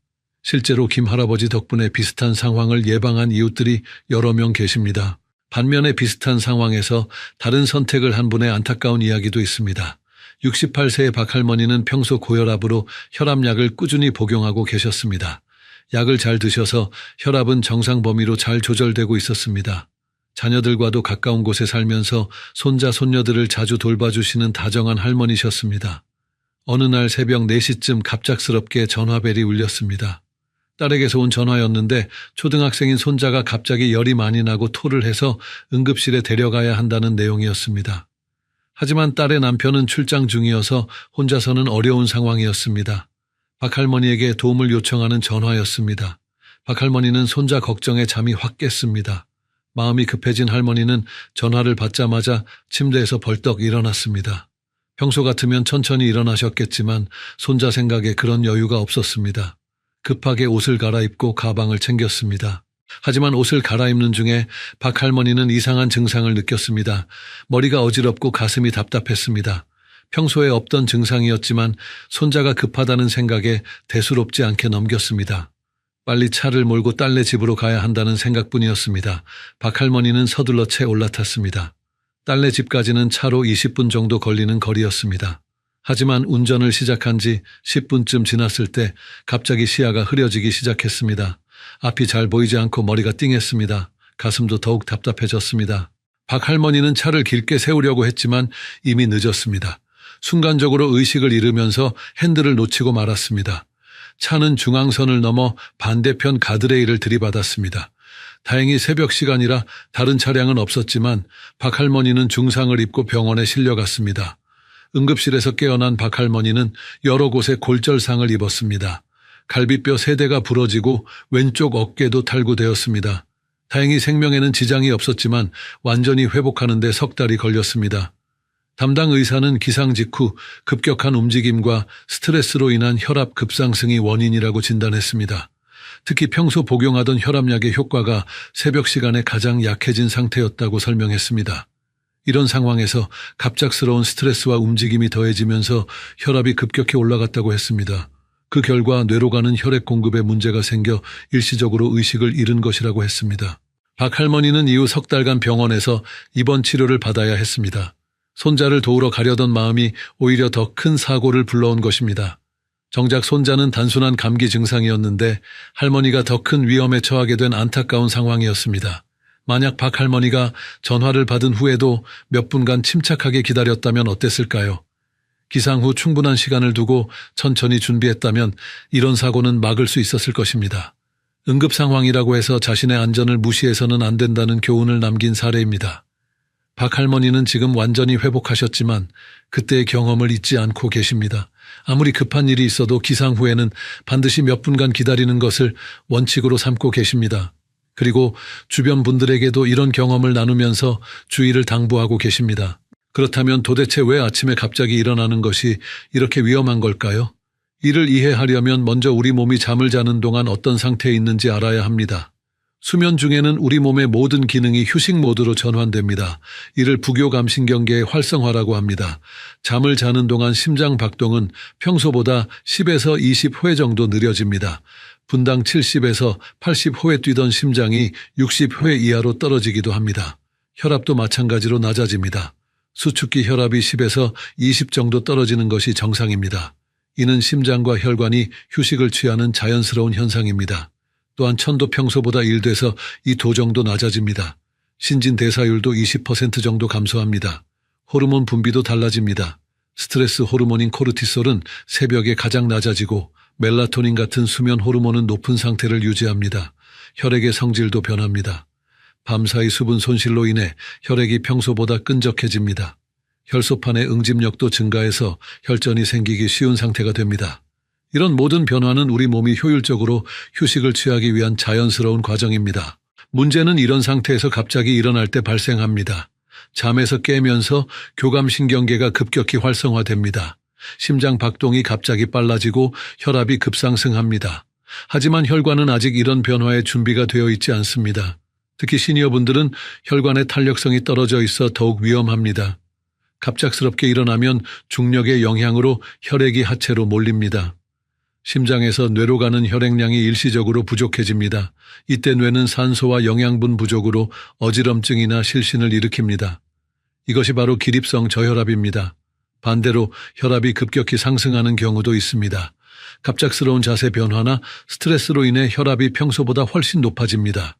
실제로 김 할아버지 덕분에 비슷한 상황을 예방한 이웃들이 여러 명 계십니다. 반면에 비슷한 상황에서 다른 선택을 한 분의 안타까운 이야기도 있습니다. 68세의 박할머니는 평소 고혈압으로 혈압약을 꾸준히 복용하고 계셨습니다. 약을 잘 드셔서 혈압은 정상 범위로 잘 조절되고 있었습니다. 자녀들과도 가까운 곳에 살면서 손자 손녀들을 자주 돌봐주시는 다정한 할머니셨습니다. 어느 날 새벽 4시쯤 갑작스럽게 전화벨이 울렸습니다. 딸에게서 온 전화였는데 초등학생인 손자가 갑자기 열이 많이 나고 토를 해서 응급실에 데려가야 한다는 내용이었습니다. 하지만 딸의 남편은 출장 중이어서 혼자서는 어려운 상황이었습니다. 박할머니에게 도움을 요청하는 전화였습니다. 박할머니는 손자 걱정에 잠이 확 깼습니다. 마음이 급해진 할머니는 전화를 받자마자 침대에서 벌떡 일어났습니다. 평소 같으면 천천히 일어나셨겠지만 손자 생각에 그런 여유가 없었습니다. 급하게 옷을 갈아입고 가방을 챙겼습니다. 하지만 옷을 갈아입는 중에 박할머니는 이상한 증상을 느꼈습니다. 머리가 어지럽고 가슴이 답답했습니다. 평소에 없던 증상이었지만 손자가 급하다는 생각에 대수롭지 않게 넘겼습니다. 빨리 차를 몰고 딸네 집으로 가야 한다는 생각뿐이었습니다. 박할머니는 서둘러 채 올라탔습니다. 딸네 집까지는 차로 20분 정도 걸리는 거리였습니다. 하지만 운전을 시작한 지 10분쯤 지났을 때 갑자기 시야가 흐려지기 시작했습니다. 앞이 잘 보이지 않고 머리가 띵했습니다. 가슴도 더욱 답답해졌습니다. 박할머니는 차를 길게 세우려고 했지만 이미 늦었습니다. 순간적으로 의식을 잃으면서 핸들을 놓치고 말았습니다. 차는 중앙선을 넘어 반대편 가드레일을 들이받았습니다. 다행히 새벽 시간이라 다른 차량은 없었지만 박할머니는 중상을 입고 병원에 실려갔습니다. 응급실에서 깨어난 박 할머니는 여러 곳에 골절상을 입었습니다. 갈비뼈 3대가 부러지고 왼쪽 어깨도 탈구되었습니다. 다행히 생명에는 지장이 없었지만 완전히 회복하는 데 석 달이 걸렸습니다. 담당 의사는 기상 직후 급격한 움직임과 스트레스로 인한 혈압 급상승이 원인이라고 진단했습니다. 특히 평소 복용하던 혈압약의 효과가 새벽 시간에 가장 약해진 상태였다고 설명했습니다. 이런 상황에서 갑작스러운 스트레스와 움직임이 더해지면서 혈압이 급격히 올라갔다고 했습니다. 그 결과 뇌로 가는 혈액 공급에 문제가 생겨 일시적으로 의식을 잃은 것이라고 했습니다. 박 할머니는 이후 석 달간 병원에서 입원 치료를 받아야 했습니다. 손자를 도우러 가려던 마음이 오히려 더 큰 사고를 불러온 것입니다. 정작 손자는 단순한 감기 증상이었는데 할머니가 더 큰 위험에 처하게 된 안타까운 상황이었습니다. 만약 박 할머니가 전화를 받은 후에도 몇 분간 침착하게 기다렸다면 어땠을까요? 기상 후 충분한 시간을 두고 천천히 준비했다면 이런 사고는 막을 수 있었을 것입니다. 응급 상황이라고 해서 자신의 안전을 무시해서는 안 된다는 교훈을 남긴 사례입니다. 박 할머니는 지금 완전히 회복하셨지만 그때의 경험을 잊지 않고 계십니다. 아무리 급한 일이 있어도 기상 후에는 반드시 몇 분간 기다리는 것을 원칙으로 삼고 계십니다. 그리고 주변 분들에게도 이런 경험을 나누면서 주의를 당부하고 계십니다. 그렇다면 도대체 왜 아침에 갑자기 일어나는 것이 이렇게 위험한 걸까요? 이를 이해하려면 먼저 우리 몸이 잠을 자는 동안 어떤 상태에 있는지 알아야 합니다. 수면 중에는 우리 몸의 모든 기능이 휴식 모드로 전환됩니다. 이를 부교감신경계의 활성화라고 합니다. 잠을 자는 동안 심장 박동은 평소보다 10에서 20회 정도 느려집니다. 분당 70에서 80호에 뛰던 심장이 60회 이하로 떨어지기도 합니다. 혈압도 마찬가지로 낮아집니다. 수축기 혈압이 10에서 20 정도 떨어지는 것이 정상입니다. 이는 심장과 혈관이 휴식을 취하는 자연스러운 현상입니다. 또한 천도 평소보다 1에서 2도 정도 낮아집니다. 신진대사율도 20% 정도 감소합니다. 호르몬 분비도 달라집니다. 스트레스 호르몬인 코르티솔은 새벽에 가장 낮아지고 멜라토닌 같은 수면 호르몬은 높은 상태를 유지합니다. 혈액의 성질도 변합니다. 밤사이 수분 손실로 인해 혈액이 평소보다 끈적해집니다. 혈소판의 응집력도 증가해서 혈전이 생기기 쉬운 상태가 됩니다. 이런 모든 변화는 우리 몸이 효율적으로 휴식을 취하기 위한 자연스러운 과정입니다. 문제는 이런 상태에서 갑자기 일어날 때 발생합니다. 잠에서 깨면서 교감신경계가 급격히 활성화됩니다. 심장 박동이 갑자기 빨라지고 혈압이 급상승합니다. 하지만 혈관은 아직 이런 변화에 준비가 되어 있지 않습니다. 특히 시니어분들은 혈관의 탄력성이 떨어져 있어 더욱 위험합니다. 갑작스럽게 일어나면 중력의 영향으로 혈액이 하체로 몰립니다. 심장에서 뇌로 가는 혈액량이 일시적으로 부족해집니다. 이때 뇌는 산소와 영양분 부족으로 어지럼증이나 실신을 일으킵니다. 이것이 바로 기립성 저혈압입니다. 반대로 혈압이 급격히 상승하는 경우도 있습니다. 갑작스러운 자세 변화나 스트레스로 인해 혈압이 평소보다 훨씬 높아집니다.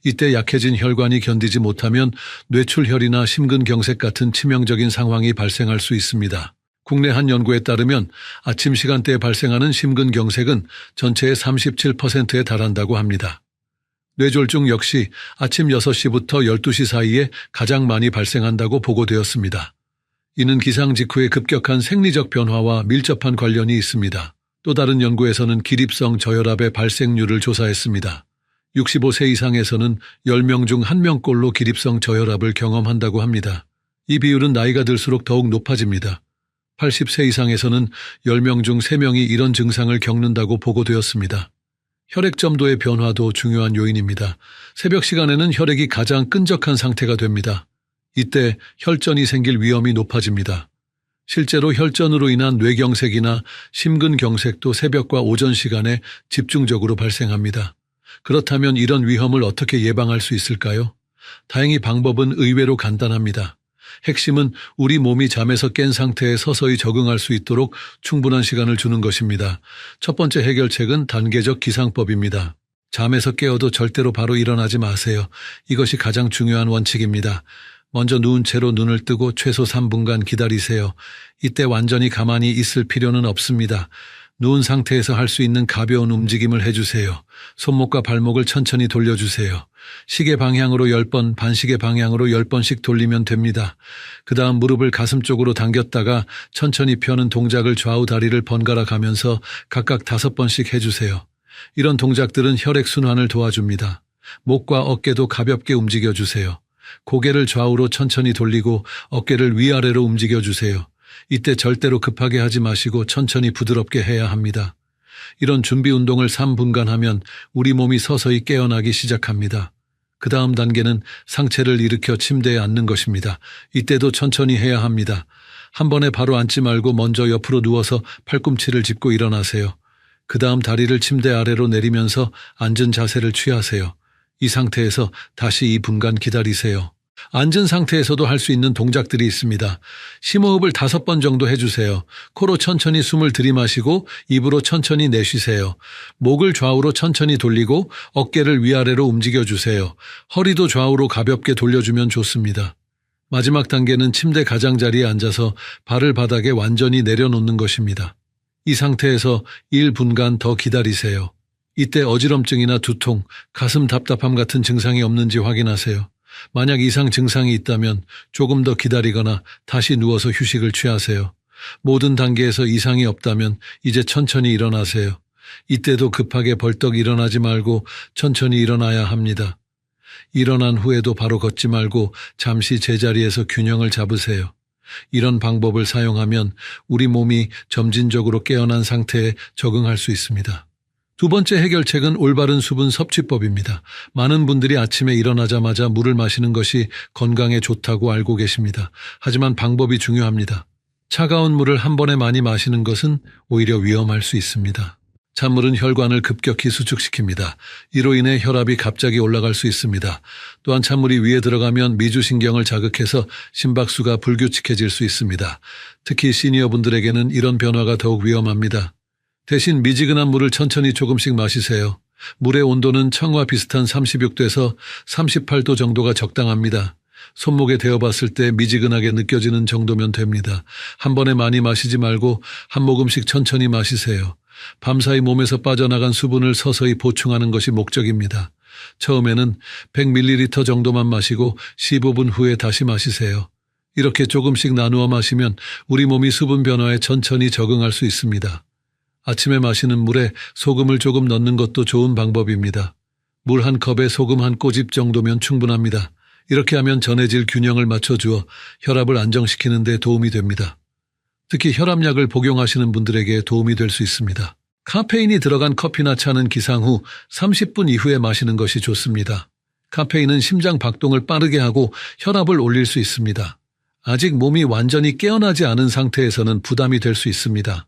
이때 약해진 혈관이 견디지 못하면 뇌출혈이나 심근경색 같은 치명적인 상황이 발생할 수 있습니다. 국내 한 연구에 따르면 아침 시간대에 발생하는 심근경색은 전체의 37%에 달한다고 합니다. 뇌졸중 역시 아침 6시부터 12시 사이에 가장 많이 발생한다고 보고되었습니다. 이는 기상 직후의 급격한 생리적 변화와 밀접한 관련이 있습니다. 또 다른 연구에서는 기립성 저혈압의 발생률을 조사했습니다. 65세 이상에서는 10명 중 1명꼴로 기립성 저혈압을 경험한다고 합니다. 이 비율은 나이가 들수록 더욱 높아집니다. 80세 이상에서는 10명 중 3명이 이런 증상을 겪는다고 보고되었습니다. 혈액 점도의 변화도 중요한 요인입니다. 새벽 시간에는 혈액이 가장 끈적한 상태가 됩니다. 이때 혈전이 생길 위험이 높아집니다. 실제로 혈전으로 인한 뇌경색이나 심근경색도 새벽과 오전 시간에 집중적으로 발생합니다. 그렇다면 이런 위험을 어떻게 예방할 수 있을까요? 다행히 방법은 의외로 간단합니다. 핵심은 우리 몸이 잠에서 깬 상태에 서서히 적응할 수 있도록 충분한 시간을 주는 것입니다. 첫 번째 해결책은 단계적 기상법입니다. 잠에서 깨어도 절대로 바로 일어나지 마세요. 이것이 가장 중요한 원칙입니다. 먼저 누운 채로 눈을 뜨고 최소 3분간 기다리세요. 이때 완전히 가만히 있을 필요는 없습니다. 누운 상태에서 할 수 있는 가벼운 움직임을 해주세요. 손목과 발목을 천천히 돌려주세요. 시계 방향으로 10번, 반시계 방향으로 10번씩 돌리면 됩니다. 그 다음 무릎을 가슴 쪽으로 당겼다가 천천히 펴는 동작을 좌우 다리를 번갈아 가면서 각각 5번씩 해주세요. 이런 동작들은 혈액순환을 도와줍니다. 목과 어깨도 가볍게 움직여주세요. 고개를 좌우로 천천히 돌리고 어깨를 위아래로 움직여주세요. 이때 절대로 급하게 하지 마시고 천천히 부드럽게 해야 합니다. 이런 준비 운동을 3분간 하면 우리 몸이 서서히 깨어나기 시작합니다. 그 다음 단계는 상체를 일으켜 침대에 앉는 것입니다. 이때도 천천히 해야 합니다. 한 번에 바로 앉지 말고 먼저 옆으로 누워서 팔꿈치를 짚고 일어나세요. 그 다음 다리를 침대 아래로 내리면서 앉은 자세를 취하세요. 이 상태에서 다시 2분간 기다리세요. 앉은 상태에서도 할 수 있는 동작들이 있습니다. 심호흡을 5번 정도 해주세요. 코로 천천히 숨을 들이마시고 입으로 천천히 내쉬세요. 목을 좌우로 천천히 돌리고 어깨를 위아래로 움직여주세요. 허리도 좌우로 가볍게 돌려주면 좋습니다. 마지막 단계는 침대 가장자리에 앉아서 발을 바닥에 완전히 내려놓는 것입니다. 이 상태에서 1분간 더 기다리세요. 이때 어지럼증이나 두통, 가슴 답답함 같은 증상이 없는지 확인하세요. 만약 이상 증상이 있다면 조금 더 기다리거나 다시 누워서 휴식을 취하세요. 모든 단계에서 이상이 없다면 이제 천천히 일어나세요. 이때도 급하게 벌떡 일어나지 말고 천천히 일어나야 합니다. 일어난 후에도 바로 걷지 말고 잠시 제자리에서 균형을 잡으세요. 이런 방법을 사용하면 우리 몸이 점진적으로 깨어난 상태에 적응할 수 있습니다. 두 번째 해결책은 올바른 수분 섭취법입니다. 많은 분들이 아침에 일어나자마자 물을 마시는 것이 건강에 좋다고 알고 계십니다. 하지만 방법이 중요합니다. 차가운 물을 한 번에 많이 마시는 것은 오히려 위험할 수 있습니다. 찬물은 혈관을 급격히 수축시킵니다. 이로 인해 혈압이 갑자기 올라갈 수 있습니다. 또한 찬물이 위에 들어가면 미주신경을 자극해서 심박수가 불규칙해질 수 있습니다. 특히 시니어분들에게는 이런 변화가 더욱 위험합니다. 대신 미지근한 물을 천천히 조금씩 마시세요. 물의 온도는 청과 비슷한 36도에서 38도 정도가 적당합니다. 손목에 대어봤을 때 미지근하게 느껴지는 정도면 됩니다. 한 번에 많이 마시지 말고 한 모금씩 천천히 마시세요. 밤사이 몸에서 빠져나간 수분을 서서히 보충하는 것이 목적입니다. 처음에는 100ml 정도만 마시고 15분 후에 다시 마시세요. 이렇게 조금씩 나누어 마시면 우리 몸이 수분 변화에 천천히 적응할 수 있습니다. 아침에 마시는 물에 소금을 조금 넣는 것도 좋은 방법입니다. 물 한 컵에 소금 한 꼬집 정도면 충분합니다. 이렇게 하면 전해질 균형을 맞춰주어 혈압을 안정시키는 데 도움이 됩니다. 특히 혈압약을 복용하시는 분들에게 도움이 될 수 있습니다. 카페인이 들어간 커피나 차는 기상 후 30분 이후에 마시는 것이 좋습니다. 카페인은 심장 박동을 빠르게 하고 혈압을 올릴 수 있습니다. 아직 몸이 완전히 깨어나지 않은 상태에서는 부담이 될 수 있습니다.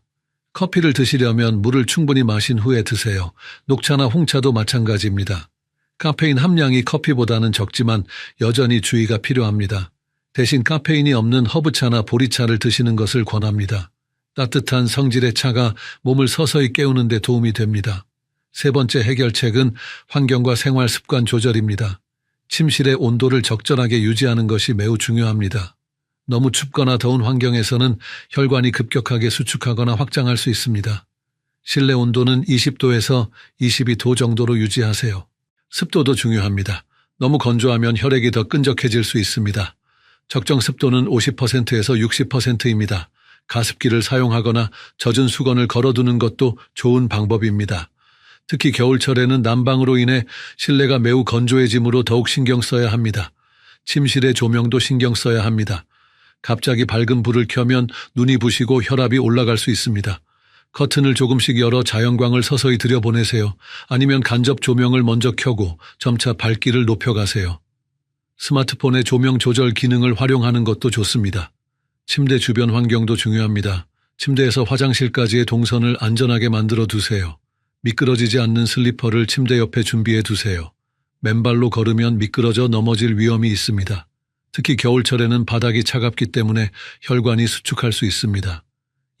커피를 드시려면 물을 충분히 마신 후에 드세요. 녹차나 홍차도 마찬가지입니다. 카페인 함량이 커피보다는 적지만 여전히 주의가 필요합니다. 대신 카페인이 없는 허브차나 보리차를 드시는 것을 권합니다. 따뜻한 성질의 차가 몸을 서서히 깨우는 데 도움이 됩니다. 세 번째 해결책은 환경과 생활 습관 조절입니다. 침실의 온도를 적절하게 유지하는 것이 매우 중요합니다. 너무 춥거나 더운 환경에서는 혈관이 급격하게 수축하거나 확장할 수 있습니다. 실내 온도는 20도에서 22도 정도로 유지하세요. 습도도 중요합니다. 너무 건조하면 혈액이 더 끈적해질 수 있습니다. 적정 습도는 50%에서 60%입니다. 가습기를 사용하거나 젖은 수건을 걸어두는 것도 좋은 방법입니다. 특히 겨울철에는 난방으로 인해 실내가 매우 건조해지므로 더욱 신경 써야 합니다. 침실의 조명도 신경 써야 합니다. 갑자기 밝은 불을 켜면 눈이 부시고 혈압이 올라갈 수 있습니다. 커튼을 조금씩 열어 자연광을 서서히 들여보내세요. 아니면 간접 조명을 먼저 켜고 점차 밝기를 높여가세요. 스마트폰의 조명 조절 기능을 활용하는 것도 좋습니다. 침대 주변 환경도 중요합니다. 침대에서 화장실까지의 동선을 안전하게 만들어 두세요. 미끄러지지 않는 슬리퍼를 침대 옆에 준비해 두세요. 맨발로 걸으면 미끄러져 넘어질 위험이 있습니다. 특히 겨울철에는 바닥이 차갑기 때문에 혈관이 수축할 수 있습니다.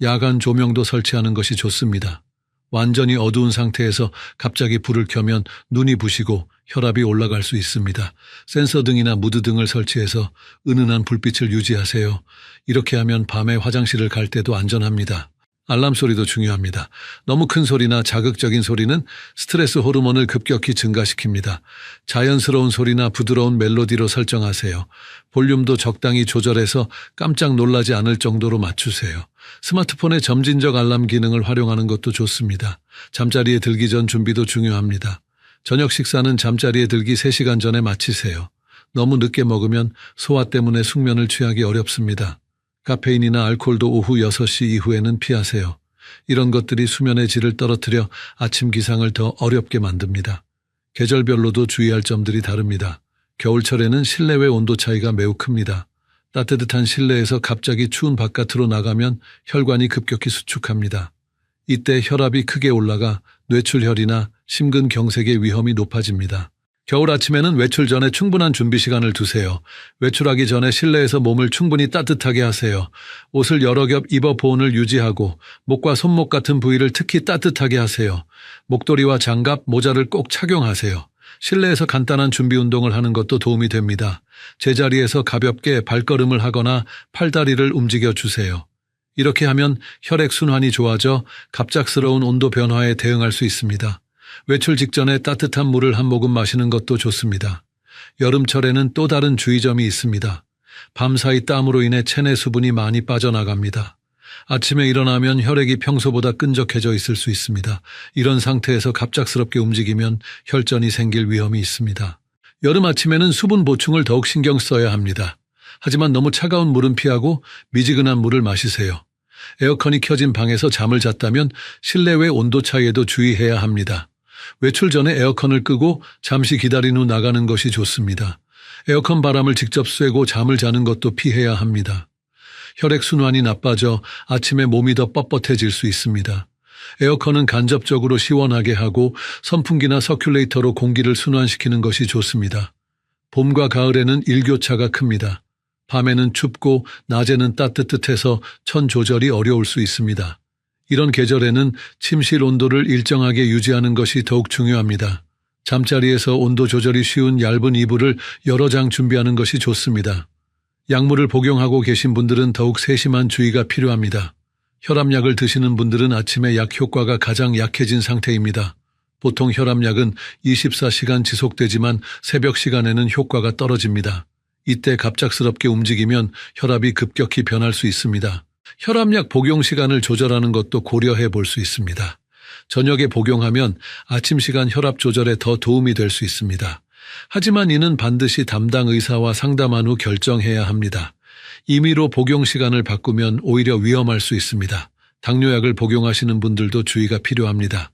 야간 조명도 설치하는 것이 좋습니다. 완전히 어두운 상태에서 갑자기 불을 켜면 눈이 부시고 혈압이 올라갈 수 있습니다. 센서 등이나 무드 등을 설치해서 은은한 불빛을 유지하세요. 이렇게 하면 밤에 화장실을 갈 때도 안전합니다. 알람 소리도 중요합니다. 너무 큰 소리나 자극적인 소리는 스트레스 호르몬을 급격히 증가시킵니다. 자연스러운 소리나 부드러운 멜로디로 설정하세요. 볼륨도 적당히 조절해서 깜짝 놀라지 않을 정도로 맞추세요. 스마트폰의 점진적 알람 기능을 활용하는 것도 좋습니다. 잠자리에 들기 전 준비도 중요합니다. 저녁 식사는 잠자리에 들기 3시간 전에 마치세요. 너무 늦게 먹으면 소화 때문에 숙면을 취하기 어렵습니다. 카페인이나 알코올도 오후 6시 이후에는 피하세요. 이런 것들이 수면의 질을 떨어뜨려 아침 기상을 더 어렵게 만듭니다. 계절별로도 주의할 점들이 다릅니다. 겨울철에는 실내외 온도 차이가 매우 큽니다. 따뜻한 실내에서 갑자기 추운 바깥으로 나가면 혈관이 급격히 수축합니다. 이때 혈압이 크게 올라가 뇌출혈이나 심근경색의 위험이 높아집니다. 겨울 아침에는 외출 전에 충분한 준비 시간을 두세요. 외출하기 전에 실내에서 몸을 충분히 따뜻하게 하세요. 옷을 여러 겹 입어 보온을 유지하고 목과 손목 같은 부위를 특히 따뜻하게 하세요. 목도리와 장갑, 모자를 꼭 착용하세요. 실내에서 간단한 준비 운동을 하는 것도 도움이 됩니다. 제자리에서 가볍게 발걸음을 하거나 팔다리를 움직여 주세요. 이렇게 하면 혈액순환이 좋아져 갑작스러운 온도 변화에 대응할 수 있습니다. 외출 직전에 따뜻한 물을 한 모금 마시는 것도 좋습니다. 여름철에는 또 다른 주의점이 있습니다. 밤사이 땀으로 인해 체내 수분이 많이 빠져나갑니다. 아침에 일어나면 혈액이 평소보다 끈적해져 있을 수 있습니다. 이런 상태에서 갑작스럽게 움직이면 혈전이 생길 위험이 있습니다. 여름 아침에는 수분 보충을 더욱 신경 써야 합니다. 하지만 너무 차가운 물은 피하고 미지근한 물을 마시세요. 에어컨이 켜진 방에서 잠을 잤다면 실내외 온도 차이에도 주의해야 합니다. 외출 전에 에어컨을 끄고 잠시 기다린 후 나가는 것이 좋습니다. 에어컨 바람을 직접 쐬고 잠을 자는 것도 피해야 합니다. 혈액순환이 나빠져 아침에 몸이 더 뻣뻣해질 수 있습니다. 에어컨은 간접적으로 시원하게 하고 선풍기나 서큘레이터로 공기를 순환시키는 것이 좋습니다. 봄과 가을에는 일교차가 큽니다. 밤에는 춥고 낮에는 따뜻해서 천 조절이 어려울 수 있습니다. 이런 계절에는 침실 온도를 일정하게 유지하는 것이 더욱 중요합니다. 잠자리에서 온도 조절이 쉬운 얇은 이불을 여러 장 준비하는 것이 좋습니다. 약물을 복용하고 계신 분들은 더욱 세심한 주의가 필요합니다. 혈압약을 드시는 분들은 아침에 약 효과가 가장 약해진 상태입니다. 보통 혈압약은 24시간 지속되지만 새벽 시간에는 효과가 떨어집니다. 이때 갑작스럽게 움직이면 혈압이 급격히 변할 수 있습니다. 혈압약 복용 시간을 조절하는 것도 고려해 볼 수 있습니다. 저녁에 복용하면 아침 시간 혈압 조절에 더 도움이 될 수 있습니다. 하지만 이는 반드시 담당 의사와 상담한 후 결정해야 합니다. 임의로 복용 시간을 바꾸면 오히려 위험할 수 있습니다. 당뇨약을 복용하시는 분들도 주의가 필요합니다.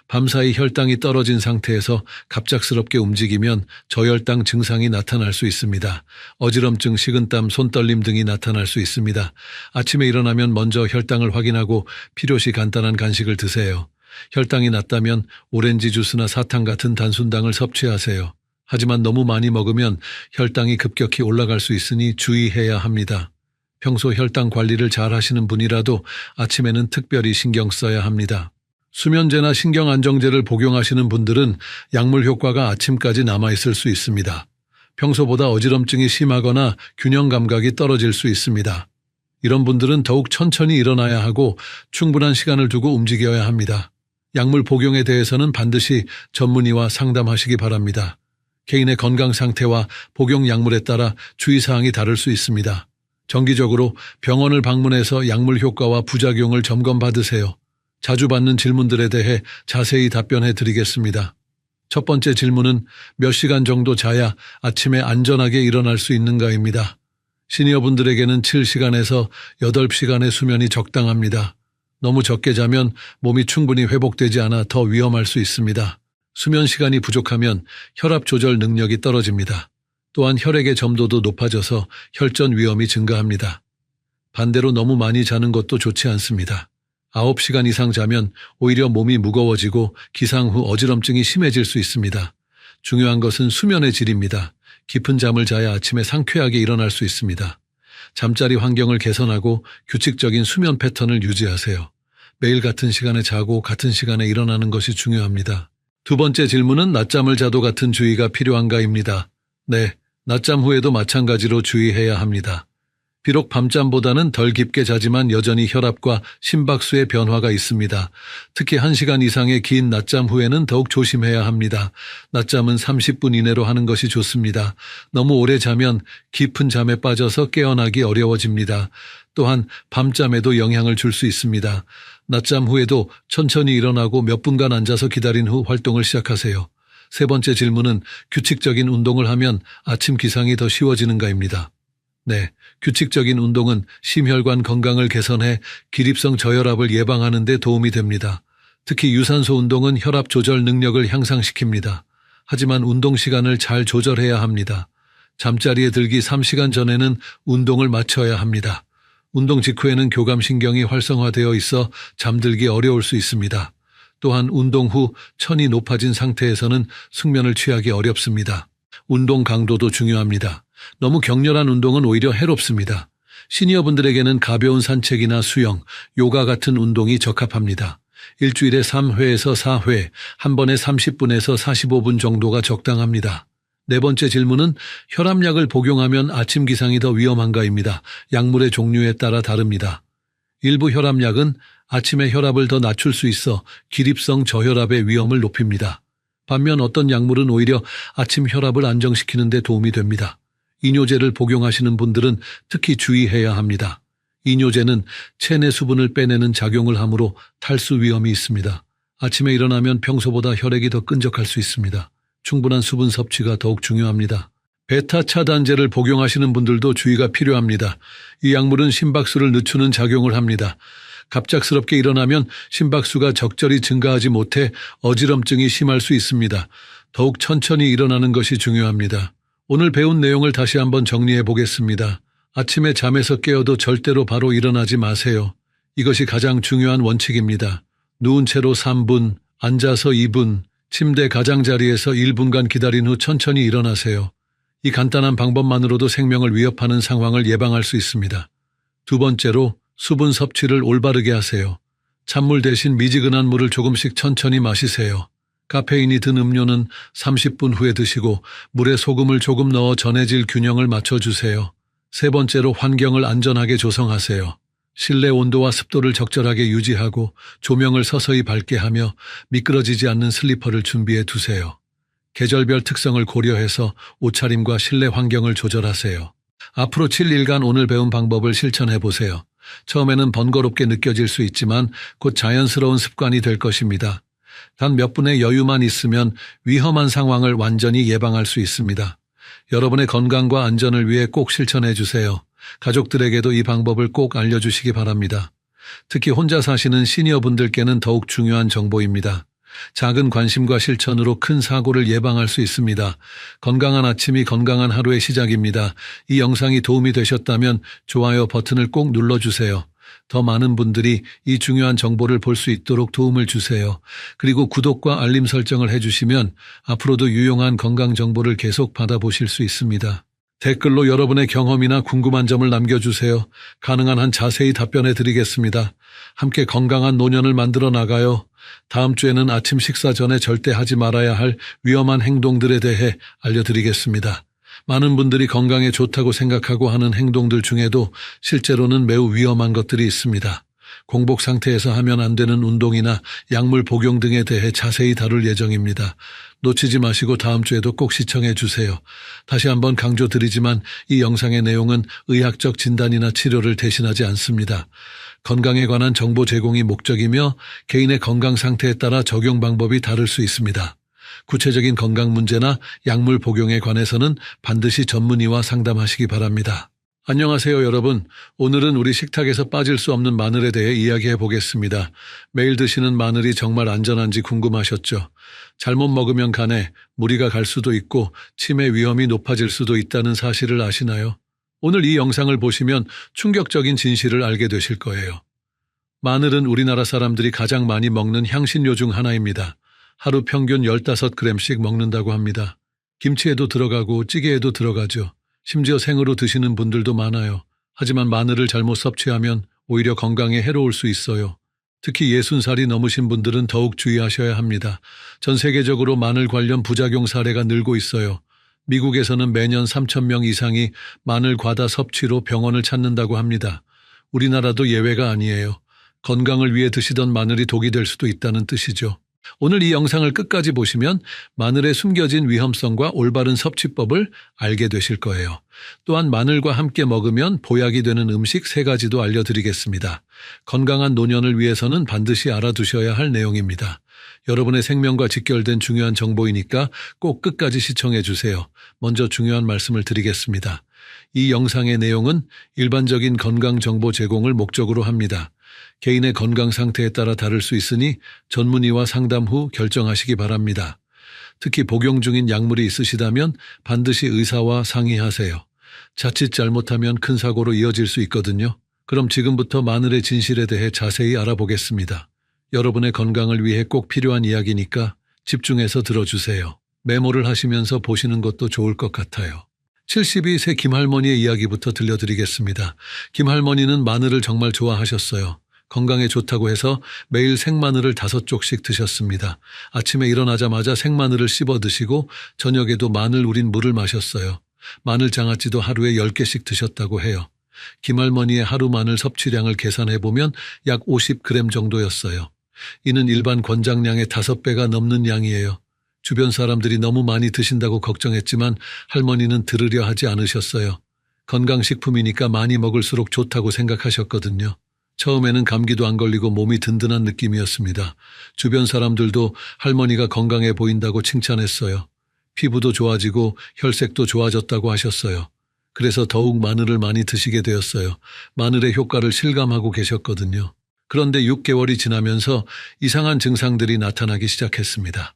밤사이 혈당이 떨어진 상태에서 갑작스럽게 움직이면 저혈당 증상이 나타날 수 있습니다. 어지럼증, 식은땀, 손떨림 등이 나타날 수 있습니다. 아침에 일어나면 먼저 혈당을 확인하고 필요시 간단한 간식을 드세요. 혈당이 낮다면 오렌지 주스나 사탕 같은 단순당을 섭취하세요. 하지만 너무 많이 먹으면 혈당이 급격히 올라갈 수 있으니 주의해야 합니다. 평소 혈당 관리를 잘 하시는 분이라도 아침에는 특별히 신경 써야 합니다. 수면제나 신경안정제를 복용하시는 분들은 약물 효과가 아침까지 남아있을 수 있습니다. 평소보다 어지럼증이 심하거나 균형 감각이 떨어질 수 있습니다. 이런 분들은 더욱 천천히 일어나야 하고 충분한 시간을 두고 움직여야 합니다. 약물 복용에 대해서는 반드시 전문의와 상담하시기 바랍니다. 개인의 건강 상태와 복용 약물에 따라 주의사항이 다를 수 있습니다. 정기적으로 병원을 방문해서 약물 효과와 부작용을 점검받으세요. 자주 받는 질문들에 대해 자세히 답변해 드리겠습니다. 첫 번째 질문은 몇 시간 정도 자야 아침에 안전하게 일어날 수 있는가입니다. 시니어분들에게는 7시간에서 8시간의 수면이 적당합니다. 너무 적게 자면 몸이 충분히 회복되지 않아 더 위험할 수 있습니다. 수면 시간이 부족하면 혈압 조절 능력이 떨어집니다. 또한 혈액의 점도도 높아져서 혈전 위험이 증가합니다. 반대로 너무 많이 자는 것도 좋지 않습니다. 9시간 이상 자면 오히려 몸이 무거워지고 기상 후 어지럼증이 심해질 수 있습니다. 중요한 것은 수면의 질입니다. 깊은 잠을 자야 아침에 상쾌하게 일어날 수 있습니다. 잠자리 환경을 개선하고 규칙적인 수면 패턴을 유지하세요. 매일 같은 시간에 자고 같은 시간에 일어나는 것이 중요합니다. 두 번째 질문은 낮잠을 자도 같은 주의가 필요한가입니다. 네, 낮잠 후에도 마찬가지로 주의해야 합니다. 비록 밤잠보다는 덜 깊게 자지만 여전히 혈압과 심박수의 변화가 있습니다. 특히 1시간 이상의 긴 낮잠 후에는 더욱 조심해야 합니다. 낮잠은 30분 이내로 하는 것이 좋습니다. 너무 오래 자면 깊은 잠에 빠져서 깨어나기 어려워집니다. 또한 밤잠에도 영향을 줄 수 있습니다. 낮잠 후에도 천천히 일어나고 몇 분간 앉아서 기다린 후 활동을 시작하세요. 세 번째 질문은 규칙적인 운동을 하면 아침 기상이 더 쉬워지는가입니다. 네, 규칙적인 운동은 심혈관 건강을 개선해 기립성 저혈압을 예방하는 데 도움이 됩니다. 특히 유산소 운동은 혈압 조절 능력을 향상시킵니다. 하지만 운동 시간을 잘 조절해야 합니다. 잠자리에 들기 3시간 전에는 운동을 마쳐야 합니다. 운동 직후에는 교감신경이 활성화되어 있어 잠들기 어려울 수 있습니다. 또한 운동 후 천이 높아진 상태에서는 숙면을 취하기 어렵습니다. 운동 강도도 중요합니다. 너무 격렬한 운동은 오히려 해롭습니다. 시니어분들에게는 가벼운 산책이나 수영, 요가 같은 운동이 적합합니다. 일주일에 3회에서 4회, 한 번에 30분에서 45분 정도가 적당합니다. 네 번째 질문은 혈압약을 복용하면 아침 기상이 더 위험한가입니다. 약물의 종류에 따라 다릅니다. 일부 혈압약은 아침에 혈압을 더 낮출 수 있어 기립성 저혈압의 위험을 높입니다. 반면 어떤 약물은 오히려 아침 혈압을 안정시키는 데 도움이 됩니다. 이뇨제를 복용하시는 분들은 특히 주의해야 합니다. 이뇨제는 체내 수분을 빼내는 작용을 하므로 탈수 위험이 있습니다. 아침에 일어나면 평소보다 혈액이 더 끈적할 수 있습니다. 충분한 수분 섭취가 더욱 중요합니다. 베타 차단제를 복용하시는 분들도 주의가 필요합니다. 이 약물은 심박수를 늦추는 작용을 합니다. 갑작스럽게 일어나면 심박수가 적절히 증가하지 못해 어지럼증이 심할 수 있습니다. 더욱 천천히 일어나는 것이 중요합니다. 오늘 배운 내용을 다시 한번 정리해 보겠습니다. 아침에 잠에서 깨어도 절대로 바로 일어나지 마세요. 이것이 가장 중요한 원칙입니다. 누운 채로 3분, 앉아서 2분, 침대 가장자리에서 1분간 기다린 후 천천히 일어나세요. 이 간단한 방법만으로도 생명을 위협하는 상황을 예방할 수 있습니다. 두 번째로 수분 섭취를 올바르게 하세요. 찬물 대신 미지근한 물을 조금씩 천천히 마시세요. 카페인이 든 음료는 30분 후에 드시고 물에 소금을 조금 넣어 전해질 균형을 맞춰주세요. 세 번째로 환경을 안전하게 조성하세요. 실내 온도와 습도를 적절하게 유지하고 조명을 서서히 밝게 하며 미끄러지지 않는 슬리퍼를 준비해 두세요. 계절별 특성을 고려해서 옷차림과 실내 환경을 조절하세요. 앞으로 7일간 오늘 배운 방법을 실천해 보세요. 처음에는 번거롭게 느껴질 수 있지만 곧 자연스러운 습관이 될 것입니다. 단 몇 분의 여유만 있으면 위험한 상황을 완전히 예방할 수 있습니다. 여러분의 건강과 안전을 위해 꼭 실천해 주세요. 가족들에게도 이 방법을 꼭 알려주시기 바랍니다. 특히 혼자 사시는 시니어분들께는 더욱 중요한 정보입니다. 작은 관심과 실천으로 큰 사고를 예방할 수 있습니다. 건강한 아침이 건강한 하루의 시작입니다. 이 영상이 도움이 되셨다면 좋아요 버튼을 꼭 눌러주세요. 더 많은 분들이 이 중요한 정보를 볼 수 있도록 도움을 주세요. 그리고 구독과 알림 설정을 해주시면 앞으로도 유용한 건강 정보를 계속 받아보실 수 있습니다. 댓글로 여러분의 경험이나 궁금한 점을 남겨주세요. 가능한 한 자세히 답변해 드리겠습니다. 함께 건강한 노년을 만들어 나가요. 다음 주에는 아침 식사 전에 절대 하지 말아야 할 위험한 행동들에 대해 알려드리겠습니다. 많은 분들이 건강에 좋다고 생각하고 하는 행동들 중에도 실제로는 매우 위험한 것들이 있습니다. 공복 상태에서 하면 안 되는 운동이나 약물 복용 등에 대해 자세히 다룰 예정입니다. 놓치지 마시고 다음 주에도 꼭 시청해 주세요. 다시 한번 강조드리지만 이 영상의 내용은 의학적 진단이나 치료를 대신하지 않습니다. 건강에 관한 정보 제공이 목적이며 개인의 건강 상태에 따라 적용 방법이 다를 수 있습니다. 구체적인 건강 문제나 약물 복용에 관해서는 반드시 전문의와 상담하시기 바랍니다. 안녕하세요 여러분. 오늘은 우리 식탁에서 빠질 수 없는 마늘에 대해 이야기해 보겠습니다. 매일 드시는 마늘이 정말 안전한지 궁금하셨죠? 잘못 먹으면 간에 무리가 갈 수도 있고 치매 위험이 높아질 수도 있다는 사실을 아시나요? 오늘 이 영상을 보시면 충격적인 진실을 알게 되실 거예요. 마늘은 우리나라 사람들이 가장 많이 먹는 향신료 중 하나입니다. 하루 평균 15g씩 먹는다고 합니다. 김치에도 들어가고 찌개에도 들어가죠. 심지어 생으로 드시는 분들도 많아요. 하지만 마늘을 잘못 섭취하면 오히려 건강에 해로울 수 있어요. 특히 60살이 넘으신 분들은 더욱 주의하셔야 합니다. 전 세계적으로 마늘 관련 부작용 사례가 늘고 있어요. 미국에서는 매년 3,000명 이상이 마늘 과다 섭취로 병원을 찾는다고 합니다. 우리나라도 예외가 아니에요. 건강을 위해 드시던 마늘이 독이 될 수도 있다는 뜻이죠. 오늘 이 영상을 끝까지 보시면 마늘의 숨겨진 위험성과 올바른 섭취법을 알게 되실 거예요. 또한 마늘과 함께 먹으면 보약이 되는 음식 3가지도 알려드리겠습니다. 건강한 노년을 위해서는 반드시 알아두셔야 할 내용입니다. 여러분의 생명과 직결된 중요한 정보이니까 꼭 끝까지 시청해 주세요. 먼저 중요한 말씀을 드리겠습니다. 이 영상의 내용은 일반적인 건강 정보 제공을 목적으로 합니다. 개인의 건강 상태에 따라 다를 수 있으니 전문의와 상담 후 결정하시기 바랍니다. 특히 복용 중인 약물이 있으시다면 반드시 의사와 상의하세요. 자칫 잘못하면 큰 사고로 이어질 수 있거든요. 그럼 지금부터 마늘의 진실에 대해 자세히 알아보겠습니다. 여러분의 건강을 위해 꼭 필요한 이야기니까 집중해서 들어주세요. 메모를 하시면서 보시는 것도 좋을 것 같아요. 72세 김할머니의 이야기부터 들려드리겠습니다. 김할머니는 마늘을 정말 좋아하셨어요. 건강에 좋다고 해서 매일 생마늘을 5쪽씩 드셨습니다. 아침에 일어나자마자 생마늘을 씹어 드시고 저녁에도 마늘 우린 물을 마셨어요. 마늘 장아찌도 하루에 10개씩 드셨다고 해요. 김할머니의 하루 마늘 섭취량을 계산해보면 약 50g 정도였어요. 이는 일반 권장량의 5배가 넘는 양이에요. 주변 사람들이 너무 많이 드신다고 걱정했지만 할머니는 들으려 하지 않으셨어요. 건강식품이니까 많이 먹을수록 좋다고 생각하셨거든요. 처음에는 감기도 안 걸리고 몸이 든든한 느낌이었습니다. 주변 사람들도 할머니가 건강해 보인다고 칭찬했어요. 피부도 좋아지고 혈색도 좋아졌다고 하셨어요. 그래서 더욱 마늘을 많이 드시게 되었어요. 마늘의 효과를 실감하고 계셨거든요. 그런데 6개월이 지나면서 이상한 증상들이 나타나기 시작했습니다.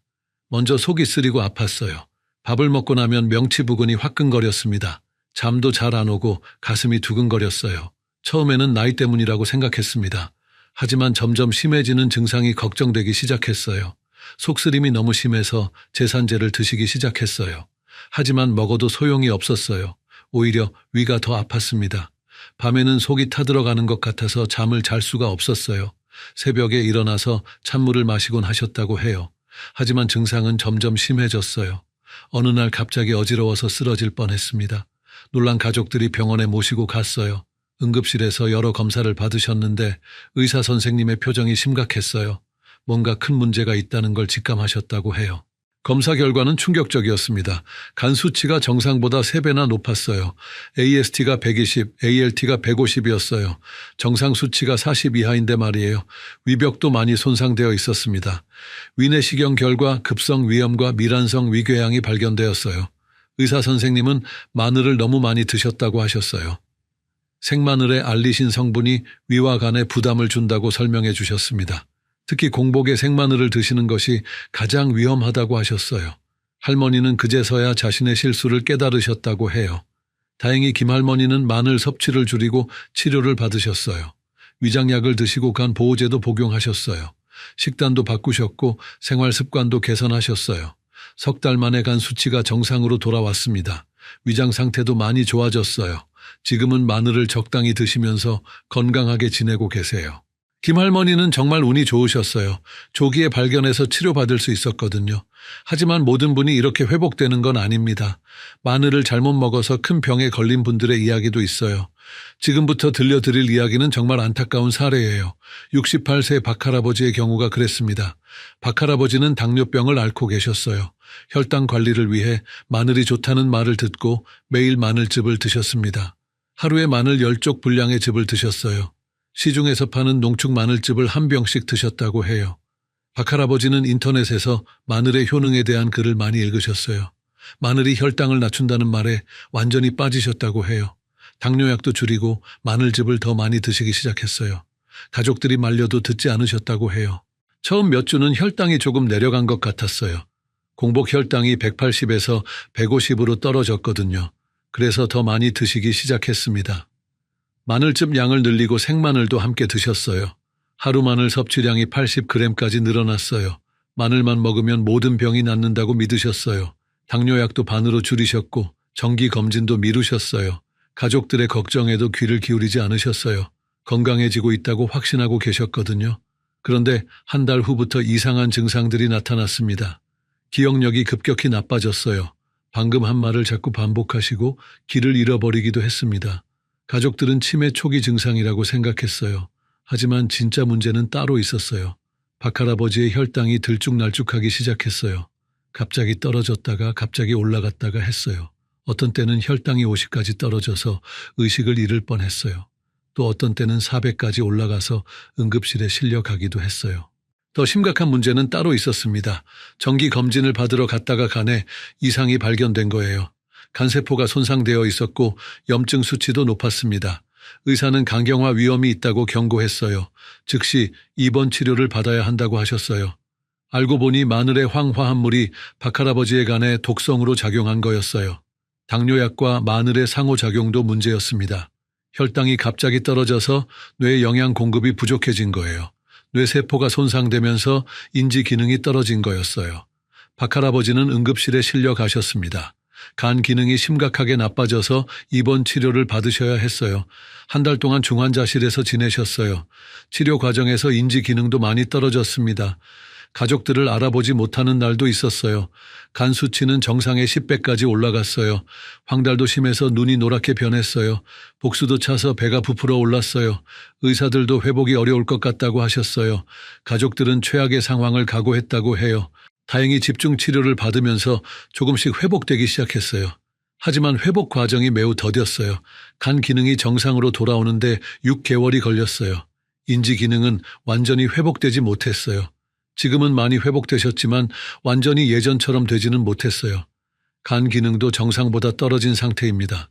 먼저 속이 쓰리고 아팠어요. 밥을 먹고 나면 명치 부근이 화끈거렸습니다. 잠도 잘 안 오고 가슴이 두근거렸어요. 처음에는 나이 때문이라고 생각했습니다. 하지만 점점 심해지는 증상이 걱정되기 시작했어요. 속쓰림이 너무 심해서 제산제를 드시기 시작했어요. 하지만 먹어도 소용이 없었어요. 오히려 위가 더 아팠습니다. 밤에는 속이 타들어가는 것 같아서 잠을 잘 수가 없었어요. 새벽에 일어나서 찬물을 마시곤 하셨다고 해요. 하지만 증상은 점점 심해졌어요. 어느 날 갑자기 어지러워서 쓰러질 뻔했습니다. 놀란 가족들이 병원에 모시고 갔어요. 응급실에서 여러 검사를 받으셨는데 의사 선생님의 표정이 심각했어요. 뭔가 큰 문제가 있다는 걸 직감하셨다고 해요. 검사 결과는 충격적이었습니다. 간 수치가 정상보다 3배나 높았어요. AST가 120, ALT가 150이었어요. 정상 수치가 40 이하인데 말이에요. 위벽도 많이 손상되어 있었습니다. 위내시경 결과 급성 위염과 미란성 위궤양이 발견되었어요. 의사 선생님은 마늘을 너무 많이 드셨다고 하셨어요. 생마늘의 알리신 성분이 위와 간에 부담을 준다고 설명해 주셨습니다. 특히 공복에 생마늘을 드시는 것이 가장 위험하다고 하셨어요. 할머니는 그제서야 자신의 실수를 깨달으셨다고 해요. 다행히 김할머니는 마늘 섭취를 줄이고 치료를 받으셨어요. 위장약을 드시고 간 보호제도 복용하셨어요. 식단도 바꾸셨고 생활 습관도 개선하셨어요. 3달 만에 간 수치가 정상으로 돌아왔습니다. 위장 상태도 많이 좋아졌어요. 지금은 마늘을 적당히 드시면서 건강하게 지내고 계세요. 김할머니는 정말 운이 좋으셨어요. 조기에 발견해서 치료받을 수 있었거든요. 하지만 모든 분이 이렇게 회복되는 건 아닙니다. 마늘을 잘못 먹어서 큰 병에 걸린 분들의 이야기도 있어요. 지금부터 들려드릴 이야기는 정말 안타까운 사례예요. 68세 박할아버지의 경우가 그랬습니다. 박할아버지는 당뇨병을 앓고 계셨어요. 혈당 관리를 위해 마늘이 좋다는 말을 듣고 매일 마늘즙을 드셨습니다. 하루에 마늘 10쪽 분량의 즙을 드셨어요. 시중에서 파는 농축 마늘즙을 한 병씩 드셨다고 해요. 박할아버지는 인터넷에서 마늘의 효능에 대한 글을 많이 읽으셨어요. 마늘이 혈당을 낮춘다는 말에 완전히 빠지셨다고 해요. 당뇨약도 줄이고 마늘즙을 더 많이 드시기 시작했어요. 가족들이 말려도 듣지 않으셨다고 해요. 처음 몇 주는 혈당이 조금 내려간 것 같았어요. 공복 혈당이 180에서 150으로 떨어졌거든요. 그래서 더 많이 드시기 시작했습니다. 마늘즙 양을 늘리고 생마늘도 함께 드셨어요. 하루 마늘 섭취량이 80g까지 늘어났어요. 마늘만 먹으면 모든 병이 낫는다고 믿으셨어요. 당뇨약도 반으로 줄이셨고 정기검진도 미루셨어요. 가족들의 걱정에도 귀를 기울이지 않으셨어요. 건강해지고 있다고 확신하고 계셨거든요. 그런데 한 달 후부터 이상한 증상들이 나타났습니다. 기억력이 급격히 나빠졌어요. 방금 한 말을 자꾸 반복하시고 길을 잃어버리기도 했습니다. 가족들은 치매 초기 증상이라고 생각했어요. 하지만 진짜 문제는 따로 있었어요. 박할아버지의 혈당이 들쭉날쭉하기 시작했어요. 갑자기 떨어졌다가 갑자기 올라갔다가 했어요. 어떤 때는 혈당이 50까지 떨어져서 의식을 잃을 뻔했어요. 또 어떤 때는 400까지 올라가서 응급실에 실려가기도 했어요. 더 심각한 문제는 따로 있었습니다. 정기 검진을 받으러 갔다가 간에 이상이 발견된 거예요. 간세포가 손상되어 있었고 염증 수치도 높았습니다. 의사는 간경화 위험이 있다고 경고했어요. 즉시 입원 치료를 받아야 한다고 하셨어요. 알고 보니 마늘의 황화합물이 박할아버지의 간에 독성으로 작용한 거였어요. 당뇨약과 마늘의 상호작용도 문제였습니다. 혈당이 갑자기 떨어져서 뇌 영양 공급이 부족해진 거예요. 뇌세포가 손상되면서 인지 기능이 떨어진 거였어요. 박할아버지는 응급실에 실려 가셨습니다. 간 기능이 심각하게 나빠져서 입원 치료를 받으셔야 했어요. 한 달 동안 중환자실에서 지내셨어요. 치료 과정에서 인지 기능도 많이 떨어졌습니다. 가족들을 알아보지 못하는 날도 있었어요. 간 수치는 정상의 10배까지 올라갔어요. 황달도 심해서 눈이 노랗게 변했어요. 복수도 차서 배가 부풀어 올랐어요. 의사들도 회복이 어려울 것 같다고 하셨어요. 가족들은 최악의 상황을 각오했다고 해요. 다행히 집중 치료를 받으면서 조금씩 회복되기 시작했어요. 하지만 회복 과정이 매우 더뎠어요. 간 기능이 정상으로 돌아오는데 6개월이 걸렸어요. 인지 기능은 완전히 회복되지 못했어요. 지금은 많이 회복되셨지만 완전히 예전처럼 되지는 못했어요. 간 기능도 정상보다 떨어진 상태입니다.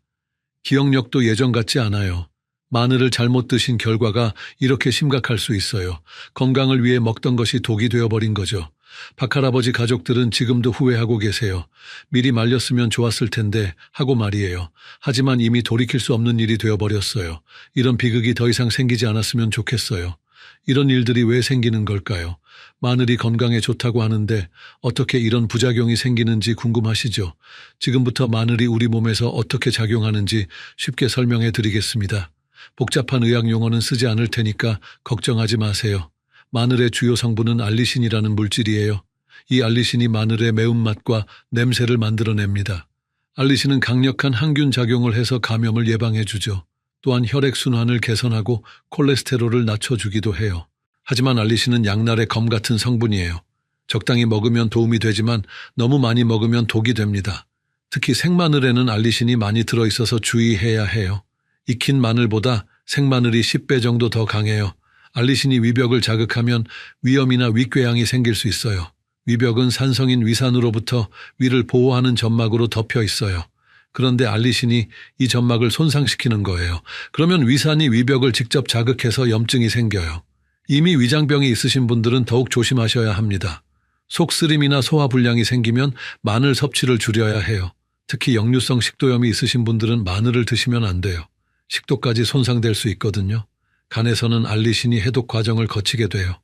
기억력도 예전 같지 않아요. 마늘을 잘못 드신 결과가 이렇게 심각할 수 있어요. 건강을 위해 먹던 것이 독이 되어버린 거죠. 박할아버지 가족들은 지금도 후회하고 계세요. 미리 말렸으면 좋았을 텐데 하고 말이에요. 하지만 이미 돌이킬 수 없는 일이 되어버렸어요. 이런 비극이 더 이상 생기지 않았으면 좋겠어요. 이런 일들이 왜 생기는 걸까요? 마늘이 건강에 좋다고 하는데 어떻게 이런 부작용이 생기는지 궁금하시죠? 지금부터 마늘이 우리 몸에서 어떻게 작용하는지 쉽게 설명해 드리겠습니다. 복잡한 의학 용어는 쓰지 않을 테니까 걱정하지 마세요. 마늘의 주요 성분은 알리신이라는 물질이에요. 이 알리신이 마늘의 매운맛과 냄새를 만들어냅니다. 알리신은 강력한 항균 작용을 해서 감염을 예방해 주죠. 또한 혈액순환을 개선하고 콜레스테롤을 낮춰주기도 해요. 하지만 알리신은 양날의 검 같은 성분이에요. 적당히 먹으면 도움이 되지만 너무 많이 먹으면 독이 됩니다. 특히 생마늘에는 알리신이 많이 들어있어서 주의해야 해요. 익힌 마늘보다 생마늘이 10배 정도 더 강해요. 알리신이 위벽을 자극하면 위염이나 위궤양이 생길 수 있어요. 위벽은 산성인 위산으로부터 위를 보호하는 점막으로 덮여 있어요. 그런데 알리신이 이 점막을 손상시키는 거예요. 그러면 위산이 위벽을 직접 자극해서 염증이 생겨요. 이미 위장병이 있으신 분들은 더욱 조심하셔야 합니다. 속쓰림이나 소화불량이 생기면 마늘 섭취를 줄여야 해요. 특히 역류성 식도염이 있으신 분들은 마늘을 드시면 안 돼요. 식도까지 손상될 수 있거든요. 간에서는 알리신이 해독 과정을 거치게 돼요.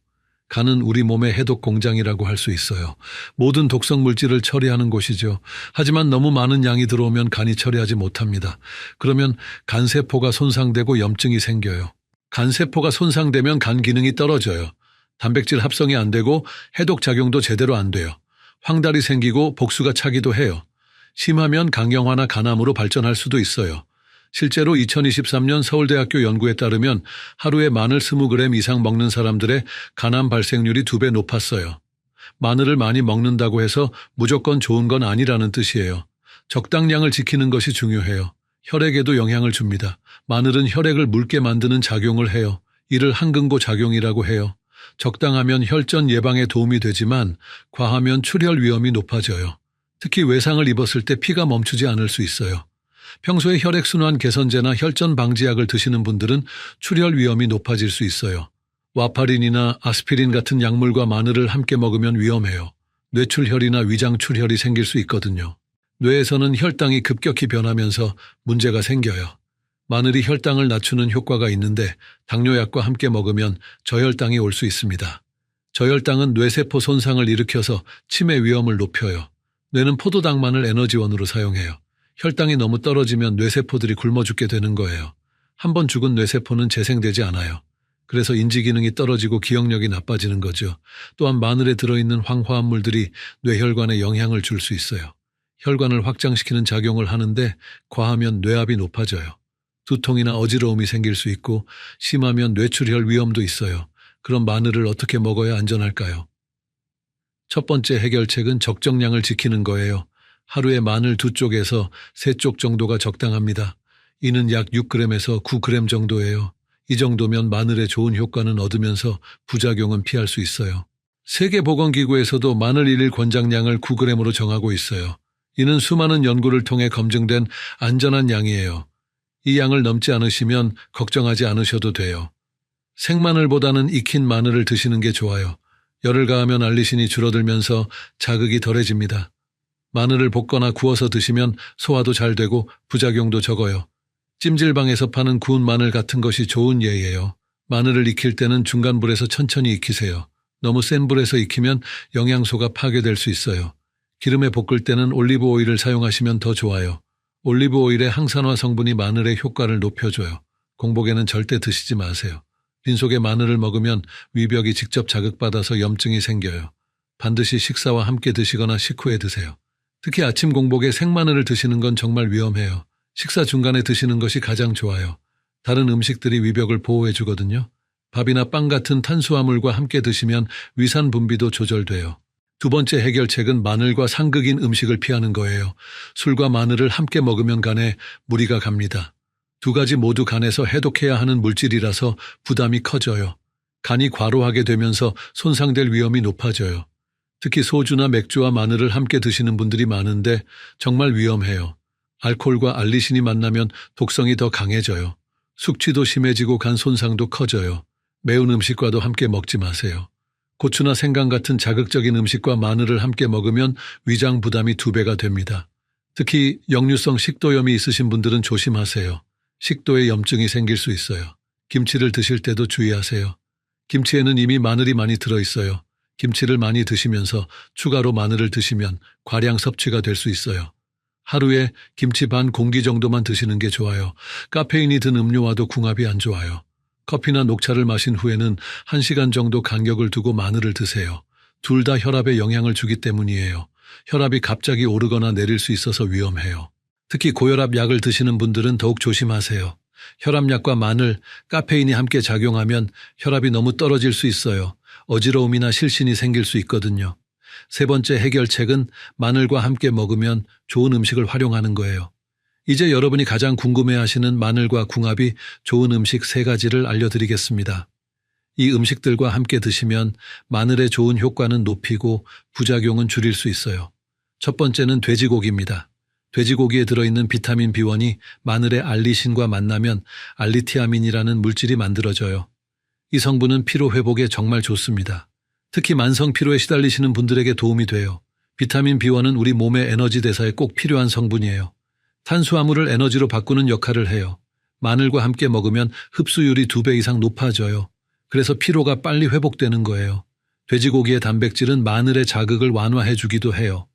간은 우리 몸의 해독 공장이라고 할 수 있어요. 모든 독성 물질을 처리하는 곳이죠. 하지만 너무 많은 양이 들어오면 간이 처리하지 못합니다. 그러면 간세포가 손상되고 염증이 생겨요. 간세포가 손상되면 간 기능이 떨어져요. 단백질 합성이 안 되고 해독 작용도 제대로 안 돼요. 황달이 생기고 복수가 차기도 해요. 심하면 간경화나 간암으로 발전할 수도 있어요. 실제로 2023년 서울대학교 연구에 따르면 하루에 마늘 20g 이상 먹는 사람들의 간암 발생률이 2배 높았어요. 마늘을 많이 먹는다고 해서 무조건 좋은 건 아니라는 뜻이에요. 적당량을 지키는 것이 중요해요. 혈액에도 영향을 줍니다. 마늘은 혈액을 묽게 만드는 작용을 해요. 이를 항근고 작용이라고 해요. 적당하면 혈전 예방에 도움이 되지만 과하면 출혈 위험이 높아져요. 특히 외상을 입었을 때 피가 멈추지 않을 수 있어요. 평소에 혈액순환 개선제나 혈전 방지약을 드시는 분들은 출혈 위험이 높아질 수 있어요. 와파린이나 아스피린 같은 약물과 마늘을 함께 먹으면 위험해요. 뇌출혈이나 위장출혈이 생길 수 있거든요. 뇌에서는 혈당이 급격히 변하면서 문제가 생겨요. 마늘이 혈당을 낮추는 효과가 있는데 당뇨약과 함께 먹으면 저혈당이 올 수 있습니다. 저혈당은 뇌세포 손상을 일으켜서 치매 위험을 높여요. 뇌는 포도당만을 에너지원으로 사용해요. 혈당이 너무 떨어지면 뇌세포들이 굶어 죽게 되는 거예요. 한번 죽은 뇌세포는 재생되지 않아요. 그래서 인지 기능이 떨어지고 기억력이 나빠지는 거죠. 또한 마늘에 들어있는 황화합물들이 뇌혈관에 영향을 줄 수 있어요. 혈관을 확장시키는 작용을 하는데 과하면 뇌압이 높아져요. 두통이나 어지러움이 생길 수 있고 심하면 뇌출혈 위험도 있어요. 그럼 마늘을 어떻게 먹어야 안전할까요? 첫 번째 해결책은 적정량을 지키는 거예요. 하루에 마늘 2쪽에서 3쪽 정도가 적당합니다. 이는 약 6g에서 9g 정도예요. 이 정도면 마늘의 좋은 효과는 얻으면서 부작용은 피할 수 있어요. 세계보건기구에서도 마늘 1일 권장량을 9g으로 정하고 있어요. 이는 수많은 연구를 통해 검증된 안전한 양이에요. 이 양을 넘지 않으시면 걱정하지 않으셔도 돼요. 생마늘보다는 익힌 마늘을 드시는 게 좋아요. 열을 가하면 알리신이 줄어들면서 자극이 덜해집니다. 마늘을 볶거나 구워서 드시면 소화도 잘 되고 부작용도 적어요. 찜질방에서 파는 구운 마늘 같은 것이 좋은 예예요. 마늘을 익힐 때는 중간 불에서 천천히 익히세요. 너무 센 불에서 익히면 영양소가 파괴될 수 있어요. 기름에 볶을 때는 올리브 오일을 사용하시면 더 좋아요. 올리브 오일의 항산화 성분이 마늘의 효과를 높여줘요. 공복에는 절대 드시지 마세요. 빈속에 마늘을 먹으면 위벽이 직접 자극받아서 염증이 생겨요. 반드시 식사와 함께 드시거나 식후에 드세요. 특히 아침 공복에 생마늘을 드시는 건 정말 위험해요. 식사 중간에 드시는 것이 가장 좋아요. 다른 음식들이 위벽을 보호해 주거든요. 밥이나 빵 같은 탄수화물과 함께 드시면 위산 분비도 조절돼요. 두 번째 해결책은 마늘과 상극인 음식을 피하는 거예요. 술과 마늘을 함께 먹으면 간에 무리가 갑니다. 두 가지 모두 간에서 해독해야 하는 물질이라서 부담이 커져요. 간이 과로하게 되면서 손상될 위험이 높아져요. 특히 소주나 맥주와 마늘을 함께 드시는 분들이 많은데 정말 위험해요. 알코올과 알리신이 만나면 독성이 더 강해져요. 숙취도 심해지고 간 손상도 커져요. 매운 음식과도 함께 먹지 마세요. 고추나 생강 같은 자극적인 음식과 마늘을 함께 먹으면 위장 부담이 2배가 됩니다. 특히 역류성 식도염이 있으신 분들은 조심하세요. 식도에 염증이 생길 수 있어요. 김치를 드실 때도 주의하세요. 김치에는 이미 마늘이 많이 들어있어요. 김치를 많이 드시면서 추가로 마늘을 드시면 과량 섭취가 될 수 있어요. 하루에 김치 반 공기 정도만 드시는 게 좋아요. 카페인이 든 음료와도 궁합이 안 좋아요. 커피나 녹차를 마신 후에는 1시간 정도 간격을 두고 마늘을 드세요. 둘 다 혈압에 영향을 주기 때문이에요. 혈압이 갑자기 오르거나 내릴 수 있어서 위험해요. 특히 고혈압 약을 드시는 분들은 더욱 조심하세요. 혈압약과 마늘, 카페인이 함께 작용하면 혈압이 너무 떨어질 수 있어요. 어지러움이나 실신이 생길 수 있거든요. 세 번째 해결책은 마늘과 함께 먹으면 좋은 음식을 활용하는 거예요. 이제 여러분이 가장 궁금해하시는 마늘과 궁합이 좋은 음식 3가지를 알려드리겠습니다. 이 음식들과 함께 드시면 마늘의 좋은 효과는 높이고 부작용은 줄일 수 있어요. 첫 번째는 돼지고기입니다. 돼지고기에 들어있는 비타민 B1이 마늘의 알리신과 만나면 알리티아민이라는 물질이 만들어져요. 이 성분은 피로 회복에 정말 좋습니다. 특히 만성 피로에 시달리시는 분들에게 도움이 돼요. 비타민 B1은 우리 몸의 에너지 대사에 꼭 필요한 성분이에요. 탄수화물을 에너지로 바꾸는 역할을 해요. 마늘과 함께 먹으면 흡수율이 2배 이상 높아져요. 그래서 피로가 빨리 회복되는 거예요. 돼지고기의 단백질은 마늘의 자극을 완화해 주기도 해요.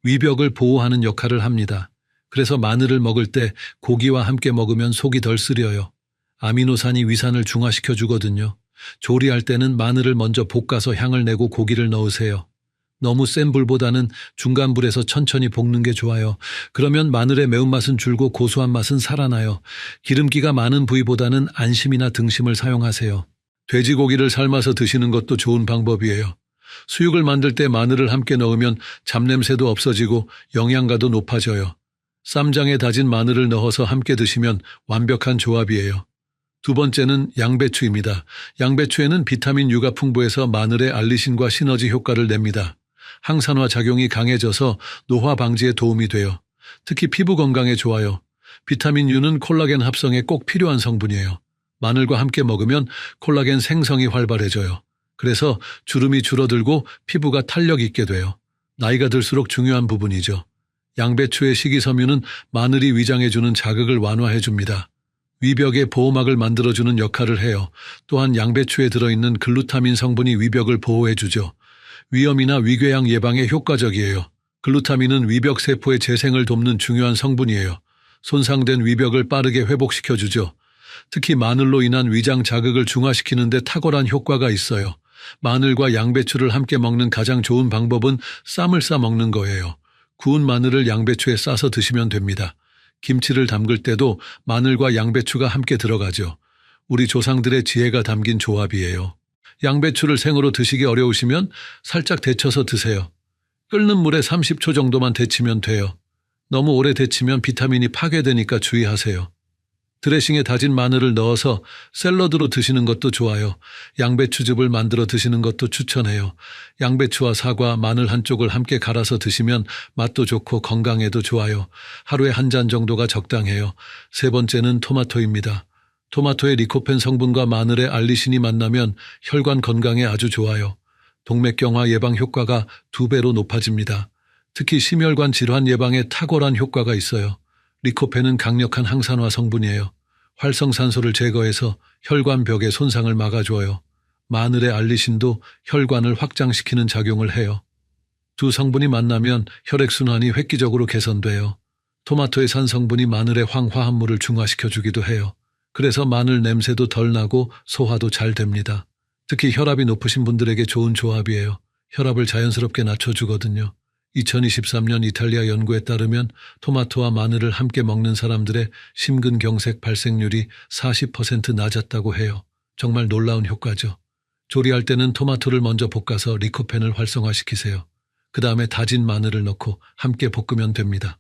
위벽을 보호하는 역할을 합니다. 그래서 마늘을 먹을 때 고기와 함께 먹으면 속이 덜 쓰려요. 아미노산이 위산을 중화시켜 주거든요. 조리할 때는 마늘을 먼저 볶아서 향을 내고 고기를 넣으세요. 너무 센 불보다는 중간 불에서 천천히 볶는 게 좋아요. 그러면 마늘의 매운맛은 줄고 고소한 맛은 살아나요. 기름기가 많은 부위보다는 안심이나 등심을 사용하세요. 돼지고기를 삶아서 드시는 것도 좋은 방법이에요. 수육을 만들 때 마늘을 함께 넣으면 잡냄새도 없어지고 영양가도 높아져요. 쌈장에 다진 마늘을 넣어서 함께 드시면 완벽한 조합이에요. 두 번째는 양배추입니다. 양배추에는 비타민 U가 풍부해서 마늘의 알리신과 시너지 효과를 냅니다. 항산화 작용이 강해져서 노화 방지에 도움이 돼요. 특히 피부 건강에 좋아요. 비타민 U는 콜라겐 합성에 꼭 필요한 성분이에요. 마늘과 함께 먹으면 콜라겐 생성이 활발해져요. 그래서 주름이 줄어들고 피부가 탄력 있게 돼요. 나이가 들수록 중요한 부분이죠. 양배추의 식이섬유는 마늘이 위장에 주는 자극을 완화해 줍니다. 위벽의 보호막을 만들어주는 역할을 해요. 또한 양배추에 들어있는 글루타민 성분이 위벽을 보호해 주죠. 위염이나 위궤양 예방에 효과적이에요. 글루타민은 위벽 세포의 재생을 돕는 중요한 성분이에요. 손상된 위벽을 빠르게 회복시켜 주죠. 특히 마늘로 인한 위장 자극을 중화시키는 데 탁월한 효과가 있어요. 마늘과 양배추를 함께 먹는 가장 좋은 방법은 쌈을 싸 먹는 거예요. 구운 마늘을 양배추에 싸서 드시면 됩니다. 김치를 담글 때도 마늘과 양배추가 함께 들어가죠. 우리 조상들의 지혜가 담긴 조합이에요. 양배추를 생으로 드시기 어려우시면 살짝 데쳐서 드세요. 끓는 물에 30초 정도만 데치면 돼요. 너무 오래 데치면 비타민이 파괴되니까 주의하세요. 드레싱에 다진 마늘을 넣어서 샐러드로 드시는 것도 좋아요. 양배추즙을 만들어 드시는 것도 추천해요. 양배추와 사과, 마늘 한쪽을 함께 갈아서 드시면 맛도 좋고 건강에도 좋아요. 하루에 한 잔 정도가 적당해요. 세 번째는 토마토입니다. 토마토의 리코펜 성분과 마늘의 알리신이 만나면 혈관 건강에 아주 좋아요. 동맥경화 예방 효과가 2배로 높아집니다. 특히 심혈관 질환 예방에 탁월한 효과가 있어요. 리코펜은 강력한 항산화 성분이에요. 활성산소를 제거해서 혈관벽의 손상을 막아줘요. 마늘의 알리신도 혈관을 확장시키는 작용을 해요. 두 성분이 만나면 혈액순환이 획기적으로 개선돼요. 토마토의 산 성분이 마늘의 황화합물을 중화시켜주기도 해요. 그래서 마늘 냄새도 덜 나고 소화도 잘 됩니다. 특히 혈압이 높으신 분들에게 좋은 조합이에요. 혈압을 자연스럽게 낮춰주거든요. 2023년 이탈리아 연구에 따르면 토마토와 마늘을 함께 먹는 사람들의 심근경색 발생률이 40% 낮았다고 해요. 정말 놀라운 효과죠. 조리할 때는 토마토를 먼저 볶아서 리코펜을 활성화시키세요. 그 다음에 다진 마늘을 넣고 함께 볶으면 됩니다.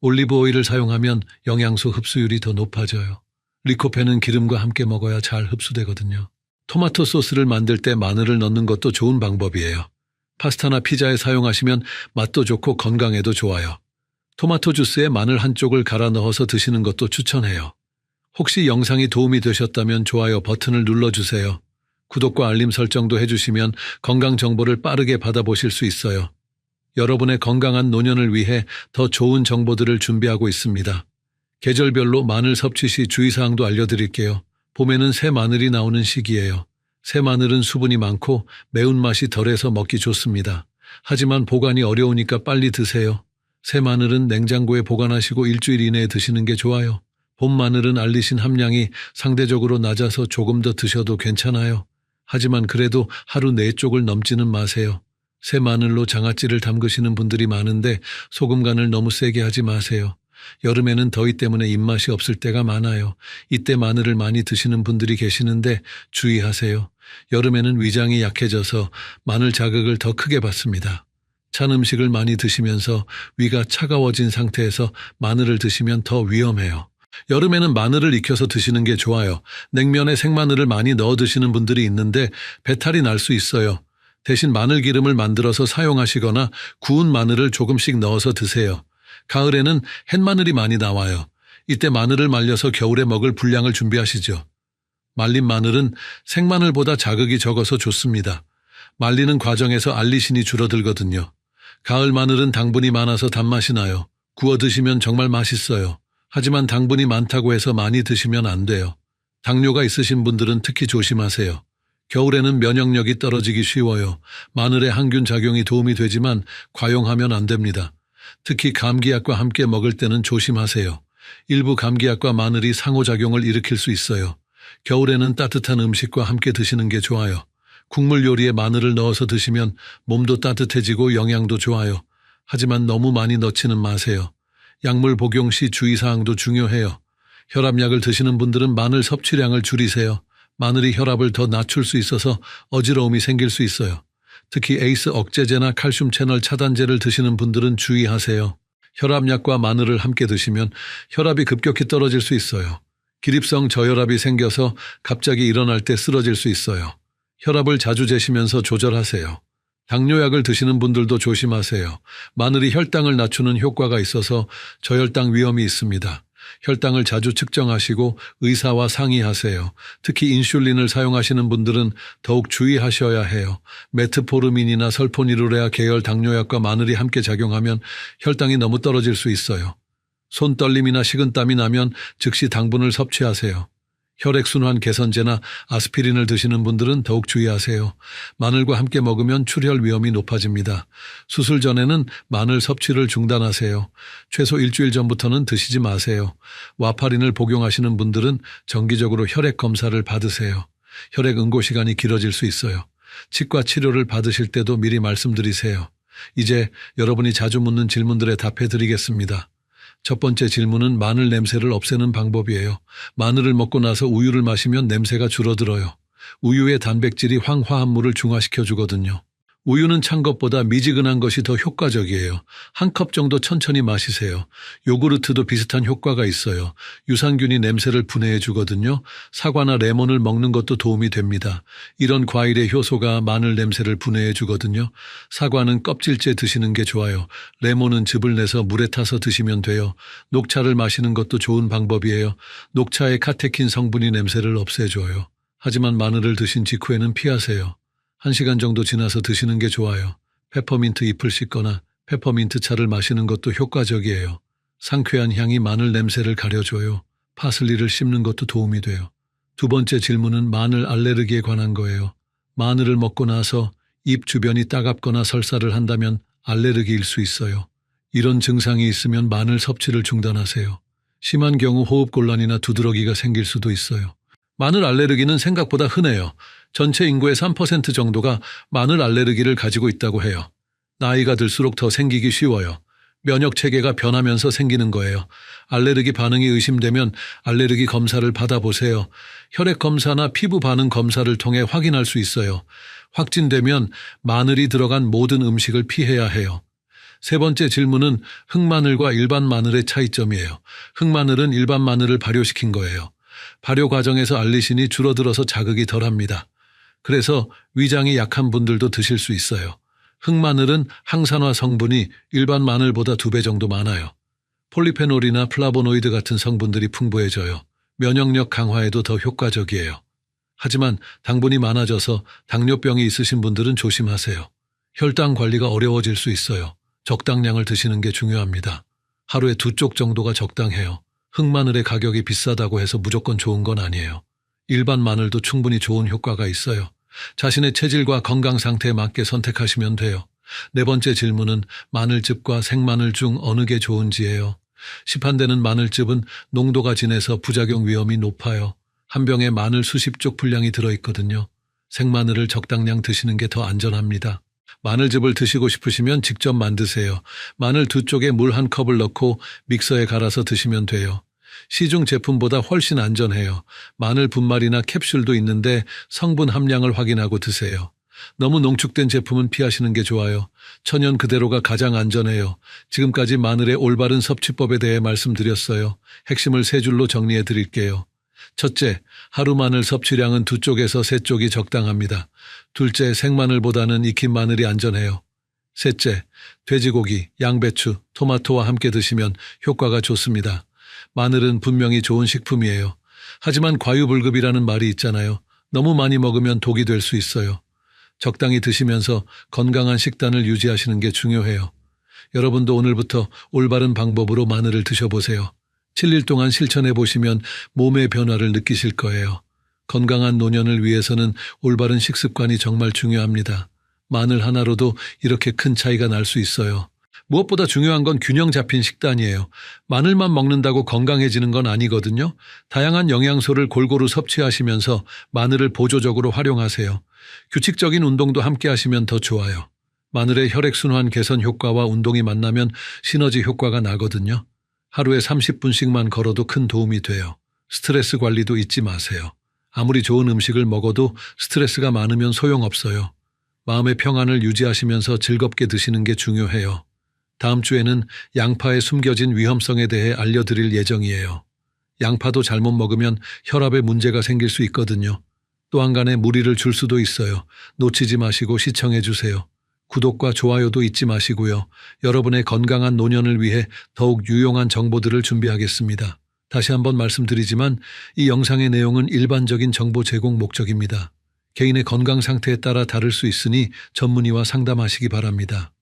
올리브 오일을 사용하면 영양소 흡수율이 더 높아져요. 리코펜은 기름과 함께 먹어야 잘 흡수되거든요. 토마토 소스를 만들 때 마늘을 넣는 것도 좋은 방법이에요. 파스타나 피자에 사용하시면 맛도 좋고 건강에도 좋아요. 토마토 주스에 마늘 한쪽을 갈아 넣어서 드시는 것도 추천해요. 혹시 영상이 도움이 되셨다면 좋아요 버튼을 눌러주세요. 구독과 알림 설정도 해주시면 건강 정보를 빠르게 받아보실 수 있어요. 여러분의 건강한 노년을 위해 더 좋은 정보들을 준비하고 있습니다. 계절별로 마늘 섭취 시 주의사항도 알려드릴게요. 봄에는 새 마늘이 나오는 시기예요. 새 마늘은 수분이 많고 매운맛이 덜해서 먹기 좋습니다. 하지만 보관이 어려우니까 빨리 드세요. 새 마늘은 냉장고에 보관하시고 일주일 이내에 드시는 게 좋아요. 봄 마늘은 알리신 함량이 상대적으로 낮아서 조금 더 드셔도 괜찮아요. 하지만 그래도 하루 4쪽을 넘지는 마세요. 새 마늘로 장아찌를 담그시는 분들이 많은데 소금 간을 너무 세게 하지 마세요. 여름에는 더위 때문에 입맛이 없을 때가 많아요. 이때 마늘을 많이 드시는 분들이 계시는데 주의하세요. 여름에는 위장이 약해져서 마늘 자극을 더 크게 받습니다. 찬 음식을 많이 드시면서 위가 차가워진 상태에서 마늘을 드시면 더 위험해요. 여름에는 마늘을 익혀서 드시는 게 좋아요. 냉면에 생마늘을 많이 넣어 드시는 분들이 있는데 배탈이 날 수 있어요. 대신 마늘 기름을 만들어서 사용하시거나 구운 마늘을 조금씩 넣어서 드세요. 가을에는 햇마늘이 많이 나와요. 이때 마늘을 말려서 겨울에 먹을 분량을 준비하시죠. 말린 마늘은 생마늘보다 자극이 적어서 좋습니다. 말리는 과정에서 알리신이 줄어들거든요. 가을 마늘은 당분이 많아서 단맛이 나요. 구워 드시면 정말 맛있어요. 하지만 당분이 많다고 해서 많이 드시면 안 돼요. 당뇨가 있으신 분들은 특히 조심하세요. 겨울에는 면역력이 떨어지기 쉬워요. 마늘의 항균 작용이 도움이 되지만 과용하면 안 됩니다. 특히 감기약과 함께 먹을 때는 조심하세요. 일부 감기약과 마늘이 상호작용을 일으킬 수 있어요. 겨울에는 따뜻한 음식과 함께 드시는 게 좋아요. 국물 요리에 마늘을 넣어서 드시면 몸도 따뜻해지고 영양도 좋아요. 하지만 너무 많이 넣지는 마세요. 약물 복용 시 주의사항도 중요해요. 혈압약을 드시는 분들은 마늘 섭취량을 줄이세요. 마늘이 혈압을 더 낮출 수 있어서 어지러움이 생길 수 있어요. 특히 에이스 억제제나 칼슘 채널 차단제를 드시는 분들은 주의하세요. 혈압약과 마늘을 함께 드시면 혈압이 급격히 떨어질 수 있어요. 기립성 저혈압이 생겨서 갑자기 일어날 때 쓰러질 수 있어요. 혈압을 자주 재시면서 조절하세요. 당뇨약을 드시는 분들도 조심하세요. 마늘이 혈당을 낮추는 효과가 있어서 저혈당 위험이 있습니다. 혈당을 자주 측정하시고 의사와 상의하세요. 특히 인슐린을 사용하시는 분들은 더욱 주의하셔야 해요. 메트포르민이나 설포니루레아 계열 당뇨약과 마늘이 함께 작용하면 혈당이 너무 떨어질 수 있어요. 손떨림이나 식은땀이 나면 즉시 당분을 섭취하세요. 혈액순환 개선제나 아스피린을 드시는 분들은 더욱 주의하세요. 마늘과 함께 먹으면 출혈 위험이 높아집니다. 수술 전에는 마늘 섭취를 중단하세요. 최소 일주일 전부터는 드시지 마세요. 와파린을 복용하시는 분들은 정기적으로 혈액 검사를 받으세요. 혈액 응고 시간이 길어질 수 있어요. 치과 치료를 받으실 때도 미리 말씀드리세요. 이제 여러분이 자주 묻는 질문들에 답해 드리겠습니다. 첫 번째 질문은 마늘 냄새를 없애는 방법이에요. 마늘을 먹고 나서 우유를 마시면 냄새가 줄어들어요. 우유의 단백질이 황화합물을 중화시켜 주거든요. 우유는 찬 것보다 미지근한 것이 더 효과적이에요. 한 컵 정도 천천히 마시세요. 요구르트도 비슷한 효과가 있어요. 유산균이 냄새를 분해해 주거든요. 사과나 레몬을 먹는 것도 도움이 됩니다. 이런 과일의 효소가 마늘 냄새를 분해해 주거든요. 사과는 껍질째 드시는 게 좋아요. 레몬은 즙을 내서 물에 타서 드시면 돼요. 녹차를 마시는 것도 좋은 방법이에요. 녹차의 카테킨 성분이 냄새를 없애줘요. 하지만 마늘을 드신 직후에는 피하세요. 1시간 정도 지나서 드시는 게 좋아요. 페퍼민트 잎을 씻거나 페퍼민트 차를 마시는 것도 효과적이에요. 상쾌한 향이 마늘 냄새를 가려줘요. 파슬리를 씹는 것도 도움이 돼요. 두 번째 질문은 마늘 알레르기에 관한 거예요. 마늘을 먹고 나서 입 주변이 따갑거나 설사를 한다면 알레르기일 수 있어요. 이런 증상이 있으면 마늘 섭취를 중단하세요. 심한 경우 호흡곤란이나 두드러기가 생길 수도 있어요. 마늘 알레르기는 생각보다 흔해요. 전체 인구의 3% 정도가 마늘 알레르기를 가지고 있다고 해요. 나이가 들수록 더 생기기 쉬워요. 면역 체계가 변하면서 생기는 거예요. 알레르기 반응이 의심되면 알레르기 검사를 받아보세요. 혈액 검사나 피부 반응 검사를 통해 확인할 수 있어요. 확진되면 마늘이 들어간 모든 음식을 피해야 해요. 세 번째 질문은 흑마늘과 일반 마늘의 차이점이에요. 흑마늘은 일반 마늘을 발효시킨 거예요. 발효 과정에서 알리신이 줄어들어서 자극이 덜합니다. 그래서 위장이 약한 분들도 드실 수 있어요. 흑마늘은 항산화 성분이 일반 마늘보다 2배 정도 많아요. 폴리페놀이나 플라보노이드 같은 성분들이 풍부해져요. 면역력 강화에도 더 효과적이에요. 하지만 당분이 많아져서 당뇨병이 있으신 분들은 조심하세요. 혈당 관리가 어려워질 수 있어요. 적당량을 드시는 게 중요합니다. 하루에 2쪽 정도가 적당해요. 흑마늘의 가격이 비싸다고 해서 무조건 좋은 건 아니에요. 일반 마늘도 충분히 좋은 효과가 있어요. 자신의 체질과 건강 상태에 맞게 선택하시면 돼요. 네 번째 질문은 마늘즙과 생마늘 중 어느 게 좋은지예요. 시판되는 마늘즙은 농도가 진해서 부작용 위험이 높아요. 한 병에 마늘 수십 쪽 분량이 들어있거든요. 생마늘을 적당량 드시는 게 더 안전합니다. 마늘즙을 드시고 싶으시면 직접 만드세요. 마늘 2쪽에 물 1컵을 넣고 믹서에 갈아서 드시면 돼요. 시중 제품보다 훨씬 안전해요. 마늘 분말이나 캡슐도 있는데 성분 함량을 확인하고 드세요. 너무 농축된 제품은 피하시는 게 좋아요. 천연 그대로가 가장 안전해요. 지금까지 마늘의 올바른 섭취법에 대해 말씀드렸어요. 핵심을 3줄로 정리해 드릴게요. 첫째, 하루 마늘 섭취량은 2쪽에서 3쪽이 적당합니다. 둘째, 생마늘보다는 익힌 마늘이 안전해요. 셋째, 돼지고기, 양배추, 토마토와 함께 드시면 효과가 좋습니다. 마늘은 분명히 좋은 식품이에요. 하지만 과유불급이라는 말이 있잖아요. 너무 많이 먹으면 독이 될 수 있어요. 적당히 드시면서 건강한 식단을 유지하시는 게 중요해요. 여러분도 오늘부터 올바른 방법으로 마늘을 드셔보세요. 7일 동안 실천해 보시면 몸의 변화를 느끼실 거예요. 건강한 노년을 위해서는 올바른 식습관이 정말 중요합니다. 마늘 하나로도 이렇게 큰 차이가 날 수 있어요. 무엇보다 중요한 건 균형 잡힌 식단이에요. 마늘만 먹는다고 건강해지는 건 아니거든요. 다양한 영양소를 골고루 섭취하시면서 마늘을 보조적으로 활용하세요. 규칙적인 운동도 함께 하시면 더 좋아요. 마늘의 혈액순환 개선 효과와 운동이 만나면 시너지 효과가 나거든요. 하루에 30분씩만 걸어도 큰 도움이 돼요. 스트레스 관리도 잊지 마세요. 아무리 좋은 음식을 먹어도 스트레스가 많으면 소용없어요. 마음의 평안을 유지하시면서 즐겁게 드시는 게 중요해요. 다음 주에는 양파의 숨겨진 위험성에 대해 알려드릴 예정이에요. 양파도 잘못 먹으면 혈압에 문제가 생길 수 있거든요. 또 한간에 무리를 줄 수도 있어요. 놓치지 마시고 시청해 주세요. 구독과 좋아요도 잊지 마시고요. 여러분의 건강한 노년을 위해 더욱 유용한 정보들을 준비하겠습니다. 다시 한번 말씀드리지만 이 영상의 내용은 일반적인 정보 제공 목적입니다. 개인의 건강 상태에 따라 다를 수 있으니 전문의와 상담하시기 바랍니다.